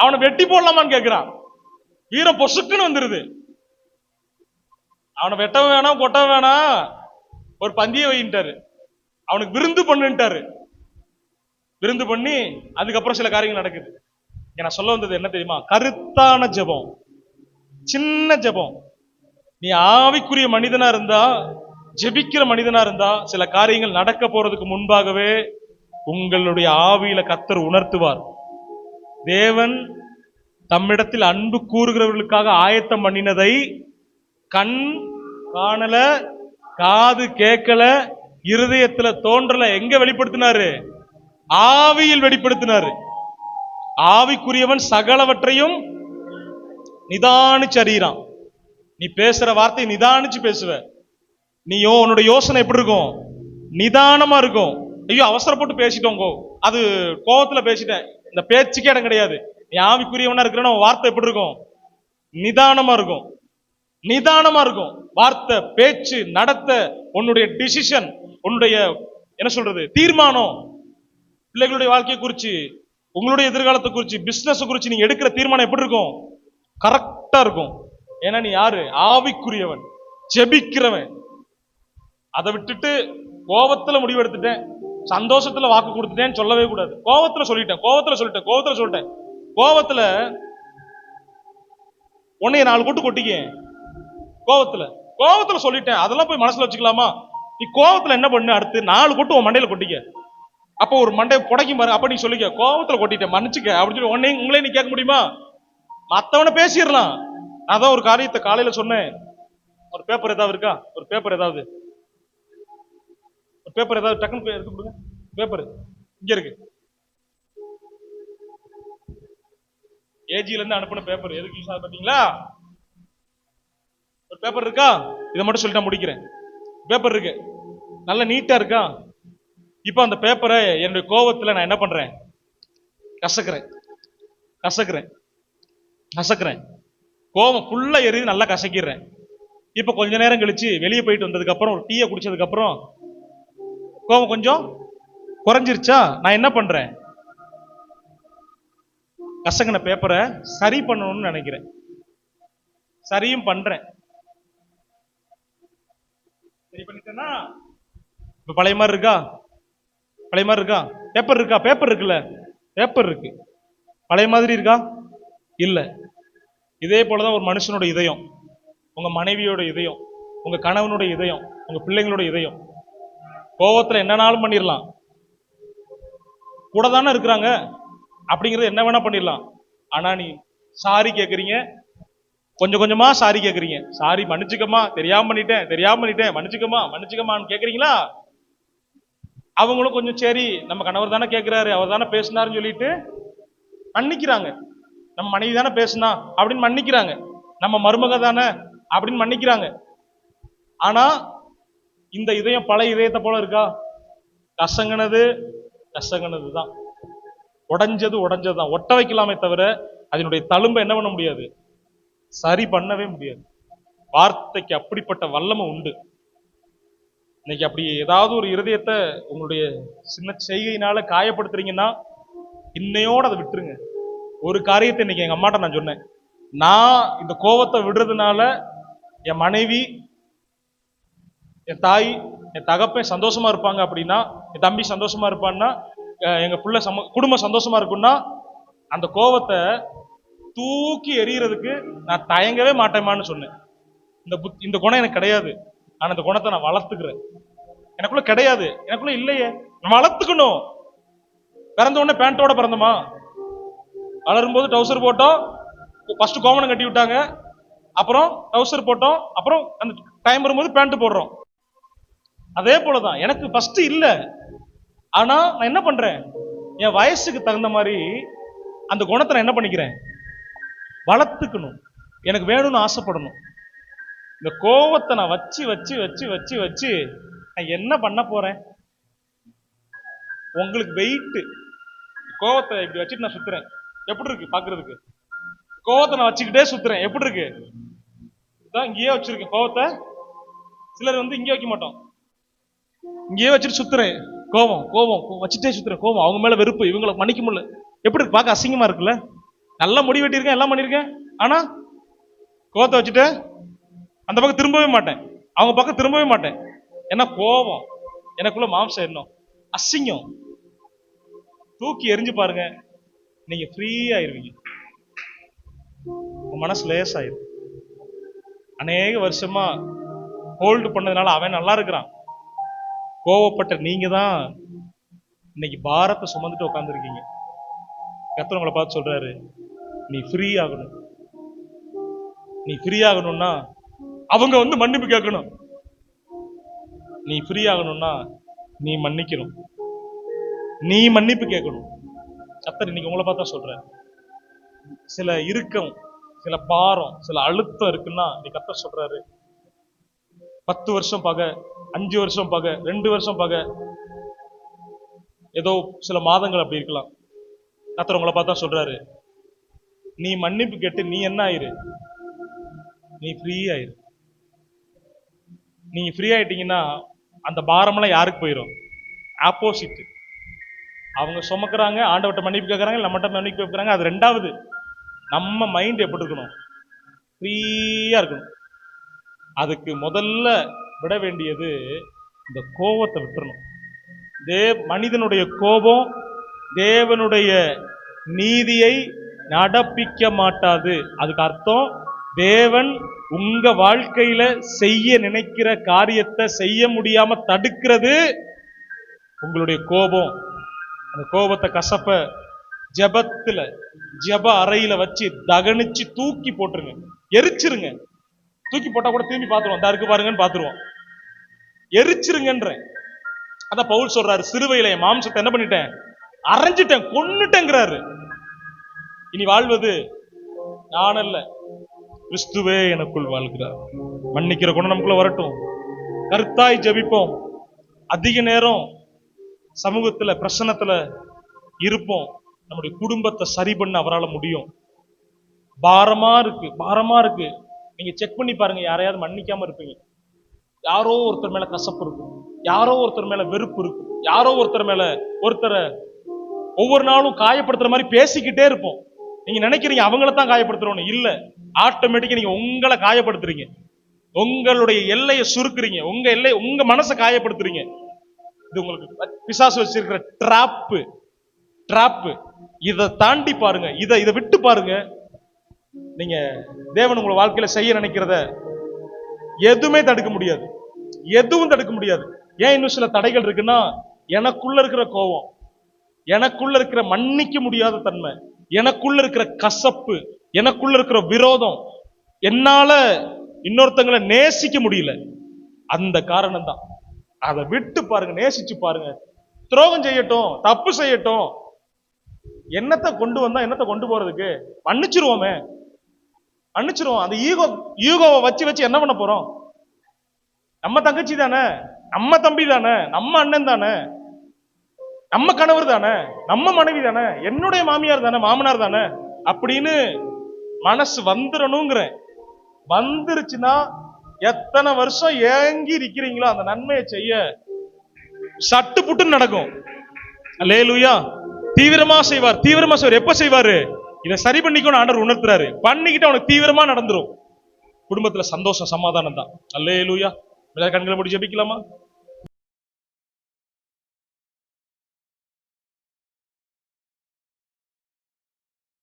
S1: அவனை வெட்டி போடலாமான்னு கேட்கிறான். வீரம் பொசுக்குன்னு வந்துருது. அவனை வெட்டவும் வேணாம் கொட்டவும் வேணாம், ஒரு பந்தியை வைட்டாரு, அவனுக்கு விருந்து பண்ணுட்டாரு. விருந்து பண்ணி அதுக்கப்புறம் சில காரியங்கள் நடக்குது. நான் சொல்ல வந்தது என்ன தெரியுமா? கருத்தான ஜெபம், சின்ன ஜெபம். நீ ஆவிக்குரிய மனிதனா இருந்தா, ஜெபிக்கிற மனிதனா இருந்தா, சில காரியங்கள் நடக்க போறதுக்கு முன்பாகவே உங்களுடைய ஆவியில கர்த்தர் உணர்த்துவார். தேவன் தம்மிடத்தில் அன்பு கூறுகிறவர்களுக்காக ஆயத்தம் பண்ணினதை கண் காணல, காது கேட்கல, இருதயத்துல தோன்றல, எங்க வெளிப்படுத்தினாரு? ஆவியில் வெளிப்படுத்தினாரு. ஆவிக்குரியவன் சகலவற்றையும் நிதானிச்சு அறிகிறான். நீ பேசுற வார்த்தை நிதானிச்சு பேசுவ. நீயோ உன்னோட யோசனை எப்படி இருக்கும்? நிதானமா இருக்கும். ஐயோ அவசரப்பட்டு பேசிட்டோங்க, அது கோபத்துல பேசிட்டேன், இந்த பேச்சுக்கே இடம் கிடையாது. நீ ஆவிக்குரியவனா இருக்கிற வார்த்தை எப்படி இருக்கும்? நிதானமா இருக்கும். நிதானமா இருக்கும். வார்த்தை, பேச்சு, நடத்த, உன்னுடைய டிசிஷன், உன்னுடைய என்ன சொல்றது தீர்மானம், பிள்ளைகளுடைய வாழ்க்கையை குறிச்சு, உங்களுடைய எதிர்காலத்தை குறிச்சு, பிசினஸ் குறிச்சு நீங்க எடுக்கிற தீர்மானம் எப்படி இருக்கும்? கரெக்டா இருக்கும். ஏன்னா நீ யாரு? ஆவிக்குரியவன், ஜெபிக்கிறவன். அதை விட்டுட்டு கோபத்துல முடிவெடுத்துட்டேன், சந்தோஷத்துல வாக்கு கொடுத்துட்டேன்னு சொல்லவே கூடாது. கோபத்துல சொல்லிட்டேன். கோபத்துல உன்னைய 4 கூட்டு கொட்டிக்க. கோபத்துல சொல்லிட்டேன், அதெல்லாம் போய் மனசுல வச்சுக்கலாமா? நீ கோபத்துல என்ன பண்ணு? அடுத்து 4 கூட்டு உன் மண்டையில கொட்டிக்க. அப்போ ஒரு மண்டை புடைக்கும் பாரு, அப்ப நீ சொல்லிக்க, கோபத்துல கொட்டிட்டேன் மன்னிச்சுக்க அப்படின்னு சொல்லி உங்களே நீ கேட்க முடியுமா? மத்தவனை பேசிடலாம். அதான் ஒரு காரியத்தை காலையில சொன்னேன். ஒரு பேப்பர் ஏதாவது இருக்கா? ஒரு பேப்பர் ஏதாவது டக்குன்னு எடுத்து கொடுங்க. பேப்பர் இங்க இருக்கு. ஏஜில இருந்து அனுப்பின பேப்பர் எதுக்கு யூஸ் ஆகுது பாத்தீங்களா? ஒரு பேப்பர் இருக்கா? இதை மட்டும் சொல்லிட்டு முடிக்கிறேன். பேப்பர் இருக்கு, நல்ல நீட்டா இருக்கா? இப்ப அந்த பேப்பரை என்னுடைய கோபத்துல நான் என்ன பண்றேன்? கசக்குறேன். கோபம் ஃபுல்லா எரியுது, நல்லா கசக்கிடுறேன். இப்ப கொஞ்ச நேரம் கழிச்சு வெளியே போயிட்டு வந்ததுக்கு அப்புறம் ஒரு டீயை குடிச்சதுக்கு அப்புறம் கோபம் கொஞ்சம் குறைஞ்சிருச்சா? நான் என்ன பண்றேன்? கசங்கின பேப்பரை சரி பண்ணணும்னு நினைக்கிறேன். சரியும் பண்றேன். சரி பண்ணிட்டேன்னா இப்ப பழைய மாதிரி இருக்கா? பேப்பர் இருக்கா? பேப்பர் இருக்குல்ல, பேப்பர் இருக்கு. பழைய மாதிரி இருக்கா? இல்ல. இதே போலதான் ஒரு மனுஷனோட இதயம், உங்க மனைவியோட இதயம், உங்க கணவனுடைய இதயம், உங்க பிள்ளைங்களோட இதயம். கோபத்துல என்னன்னாலும் பண்ணிடலாம், கூட தானே இருக்கிறாங்க அப்படிங்கறது என்ன வேணா பண்ணிடலாம். ஆனா நீ சாரி கேக்குறீங்க, கொஞ்சம் கொஞ்சமா சாரி கேக்குறீங்க. சாரி மன்னிச்சுக்கமா, தெரியாம பண்ணிட்டேன் மன்னிச்சுக்கமான்னு கேக்குறீங்களா? அவங்களும் கொஞ்சம் சரி நம்ம கணவர் தானே கேட்கிறாரு, அவர் தானே பேசினாருன்னு சொல்லிட்டு மன்னிக்கிறாங்க. நம்ம மனைவி தானே பேசினா அப்படின்னு மன்னிக்கிறாங்க. நம்ம மருமக தானே அப்படின்னு மன்னிக்கிறாங்க. ஆனா இந்த இதயம் பழைய இதயத்தை போல இருக்கா? கசங்கினது தான், உடைஞ்சது தான். ஒட்ட வைக்கலாமே தவிர அதனுடைய தழும்பை என்ன பண்ண முடியாது? சரி பண்ணவே முடியாது. வார்த்தைக்கு அப்படிப்பட்ட வல்லமை உண்டு. இன்னைக்கு அப்படி ஏதாவது ஒரு இருதயத்தை உங்களுடைய சின்ன செய்கையினால காயப்படுத்துறீங்கன்னா இன்னையோட அதை விட்டுருங்க. ஒரு காரியத்தை இன்னைக்கு எங்க அம்மாட்ட நான் சொன்னேன், நான் இந்த கோவத்தை விடுறதுனால என் மனைவி, என் தாய், என் தகப்பன் சந்தோஷமா இருப்பாங்க அப்படின்னா, என் தம்பி சந்தோஷமா இருப்பான்னா, எங்க பிள்ளை குடும்பம் சந்தோஷமா இருக்குன்னா, அந்த கோவத்தை தூக்கி எறியறதுக்கு நான் தயங்கவே மாட்டேமான்னு சொன்னேன். இந்த குணம் எனக்கு கிடையாது, ஆனா இந்த குணத்தை நான் வளர்த்துக்கிறேன். எனக்குள்ள கிடையாது, எனக்குள்ள இல்லையே, நம்ம வளர்த்துக்கணும். பிறந்த உடனே பேண்டோட பிறந்தமா, வளரும்போது டவுசர் போட்டோம், ஃபர்ஸ்ட் கோமனம் கட்டி விட்டாங்க, அப்புறம் டவுசர் போட்டோம், அப்புறம் அந்த டைம் வரும்போது பேண்ட் போடுறோம். அதே போலதான் எனக்கு ஃபர்ஸ்ட் இல்ல, ஆனா நான் என்ன பண்றேன், என் வயசுக்கு தகுந்த மாதிரி அந்த குணத்தை நான் என்ன பண்ணிக்கிறேன், வளர்த்துக்கணும். எனக்கு வேணும்னு ஆசைப்படணும். இந்த கோவத்தை நான் வச்சு வச்சு வச்சு வச்சு வச்சு நான் என்ன பண்ண போறேன்? உங்களுக்கு வெயிட். கோவத்தை இப்படி வச்சுட்டு நான் சுத்துறேன், எப்படி இருக்கு பாக்குறதுக்கு? கோவத்தை நான் வச்சுக்கிட்டே சுத்துறேன், எப்படி இருக்கு? இங்கேயே வச்சிருக்கேன் கோவத்தை. சிலர் இங்கே வைக்க மாட்டோம், இங்கேயே வச்சுட்டு சுத்துறேன். கோவம் கோவம் வச்சுட்டே சுத்துறேன். கோவம், அவங்க மேல வெறுப்பு, இவங்களை மன்னிக்க முடியல. எப்படி இருக்கு? பார்க்க அசிங்கமா இருக்குல்ல? நல்லா முடி வெட்டியிருக்கேன், எல்லாம் பண்ணிருக்கேன், ஆனா கோவத்தை வச்சுட்டு அந்த பக்கம் திரும்பவே மாட்டேன், அவங்க பக்கம் திரும்பவே மாட்டேன். ஏன்னா கோவம் எனக்குள்ள மாம்சம் எண்ணம், அசிங்கம். தூக்கி எரிஞ்சு பாருங்க, நீங்க ஃப்ரீ ஆயிருவீங்க. மனசு லேசாயிரும். அநேக வருஷமா ஹோல்டு பண்ணதுனால அவன் நல்லா இருக்கிறான். கோவப்பட்ட நீங்க தான் இன்னைக்கு பாரத்தை சுமந்துட்டு உட்காந்துருக்கீங்க. கர்த்தர் உங்களை பார்த்து சொல்றாரு, நீ ஃப்ரீ ஆகணும். நீ ஃப்ரீ ஆகணும்னா அவங்க மன்னிப்பு கேட்கணும். நீ ஃப்ரீ ஆகணும்னா நீ மன்னிக்கணும், நீ மன்னிப்பு கேட்கணும். கர்த்தர் இன்னைக்கு உங்களை பார்த்தா சொல்ற, சில இறுக்கம், சில பாரம், சில அழுத்தம் இருக்குன்னா நீ கர்த்தர் சொல்றாரு, 10 வருஷம் பகை, 5 வருஷம் பகை, 2 வருஷம் பகை, ஏதோ சில மாதங்கள் அப்படி இருக்கலாம். கர்த்தர் உங்களை பார்த்தா சொல்றாரு, நீ மன்னிப்பு கேட்டு நீ என்ன ஆயிரு, நீ ஃப்ரீ ஆயிரு. நீங்க ஃப்ரீ ஆயிட்டீங்கன்னா அந்த பாரமெல்லாம் யாருக்கு போயிடும்? ஆப்போசிட். அவங்க சுமக்கிறாங்க, ஆண்டவர்கிட்ட மன்னிப்பு கேட்கறாங்க, நம்மகிட்ட மன்னிப்பு கேட்கறாங்க. அது ரெண்டாவது. நம்ம மைண்ட் எப்படி இருக்கணும்? ஃப்ரீயா இருக்கணும். அதுக்கு முதல்ல விட வேண்டியது இந்த கோபத்தை விட்டுறணும். மனிதனுடைய கோபம் தேவனுடைய நீதியை நடப்பிக்க மாட்டாது. அதுக்கு அர்த்தம், தேவன் உங்க வாழ்க்கையில செய்ய நினைக்கிற காரியத்தை செய்ய முடியாம தடுக்கிறது உங்களுடைய கோபம். அந்த கோபத்தை, கசப்ப ஜெபத்துல, ஜெப அறையில வச்சு தகனிச்சு தூக்கி போட்டுருங்க, எரிச்சிருங்க. தூக்கி போட்டா கூட திரும்பி பார்த்துருவோம், அந்த இருக்கு பாருங்கன்னு பார்த்துருவோம். எரிச்சிருங்கன்ற. அதான் பவுல் சொல்றாரு, சிறுவையில என் மாம்சத்தை என்ன பண்ணிட்டேன், அரைஞ்சிட்டேன், கொன்னுட்டேங்கிறாரு. இனி வாழ்வது நான் அல்ல, கிறிஸ்துவே எனக்குள் வாழ்கிறார். மன்னிக்கிற குணம் நமக்குள்ள வரட்டும். கருத்தாய் ஜெபிப்போம். அதிக நேரம் சமூகத்துல, பிரசன்னத்துல இருப்போம். நம்முடைய குடும்பத்தை சரி பண்ண அவரால் முடியும். பாரமா இருக்கு, பாரமா இருக்கு. நீங்க செக் பண்ணி பாருங்க, யாரையாவது மன்னிக்காம இருப்பீங்க. யாரோ ஒருத்தர் மேல கசப்பு இருக்கும், யாரோ ஒருத்தர் மேல வெறுப்பு இருக்கும், யாரோ ஒருத்தர் மேல ஒருத்தரை ஒவ்வொரு நாளும் காயப்படுத்துற மாதிரி பேசிக்கிட்டே இருப்போம். நீங்க நினைக்கிறீங்க அவங்கள தான் காயப்படுத்துறோம், இல்ல. ஆட்டோமேட்டிக்கா நீங்க உங்களை காயப்படுத்துறீங்க, உங்களுடைய எல்லையை சுருக்குறீங்க, உங்க எல்லை, உங்க மனசை காயப்படுத்துறீங்க. இது உங்களுக்கு பிசாசு வச்சிருக்கிற டிராப்பு. இதை தாண்டி பாருங்க, இதை விட்டு பாருங்க. நீங்க தேவன் உங்க வாழ்க்கையில செய்ய நினைக்கிறத எதுவுமே தடுக்க முடியாது, எதுவும் தடுக்க முடியாது. ஏன் இன்னும் சில தடைகள் இருக்குன்னா, எனக்குள்ள இருக்கிற கோபம், எனக்குள்ள இருக்கிற மன்னிக்க முடியாத தன்மை, எனக்குள்ள இருக்கிற கசப்பு, எனக்குள்ள இருக்கிற விரோதம், என்னால இன்னொருத்தங்களை நேசிக்க முடியல. அந்த காரணம் தான். அதை விட்டு பாருங்க, நேசிச்சு பாருங்க. துரோகம் செய்யட்டும், தப்பு செய்யட்டும், என்னத்தை கொண்டு வந்தா என்னத்தை கொண்டு போறதுக்கு, மன்னிச்சிருவோமே, மன்னிச்சிருவோம். அந்த ஈகோவை வச்சு வச்சு என்ன பண்ண போறோம்? நம்ம தங்கச்சி தானே, நம்ம தம்பி தானே, நம்ம அண்ணன் தானே, நம்ம கணவர் தானே, நம்ம மனைவி தானே, என்னுடைய மாமியார் தானே, மாமனார் தானே அப்படின்னு மனசு வந்துடணுங்கிறேன். வந்துருச்சுன்னா எத்தனை வருஷம் ஏங்கி இருக்கிறீங்களோ அந்த நன்மையை செய்ய சட்டு புட்டு நடக்கும். அல்லேலூயா. தீவிரமா செய்வார், தீவிரமா செய்வார். எப்ப செய்வாரு? இதை சரி பண்ணிக்கணும் ஆண்டவர் உணர்த்துறாரு. பண்ணிக்கிட்டு அவனுக்கு தீவிரமா நடந்துரும். குடும்பத்துல சந்தோஷம், சமாதானம் தான். அல்லேலூயா. கண்களை மூடி ஜெபிக்கலாமா?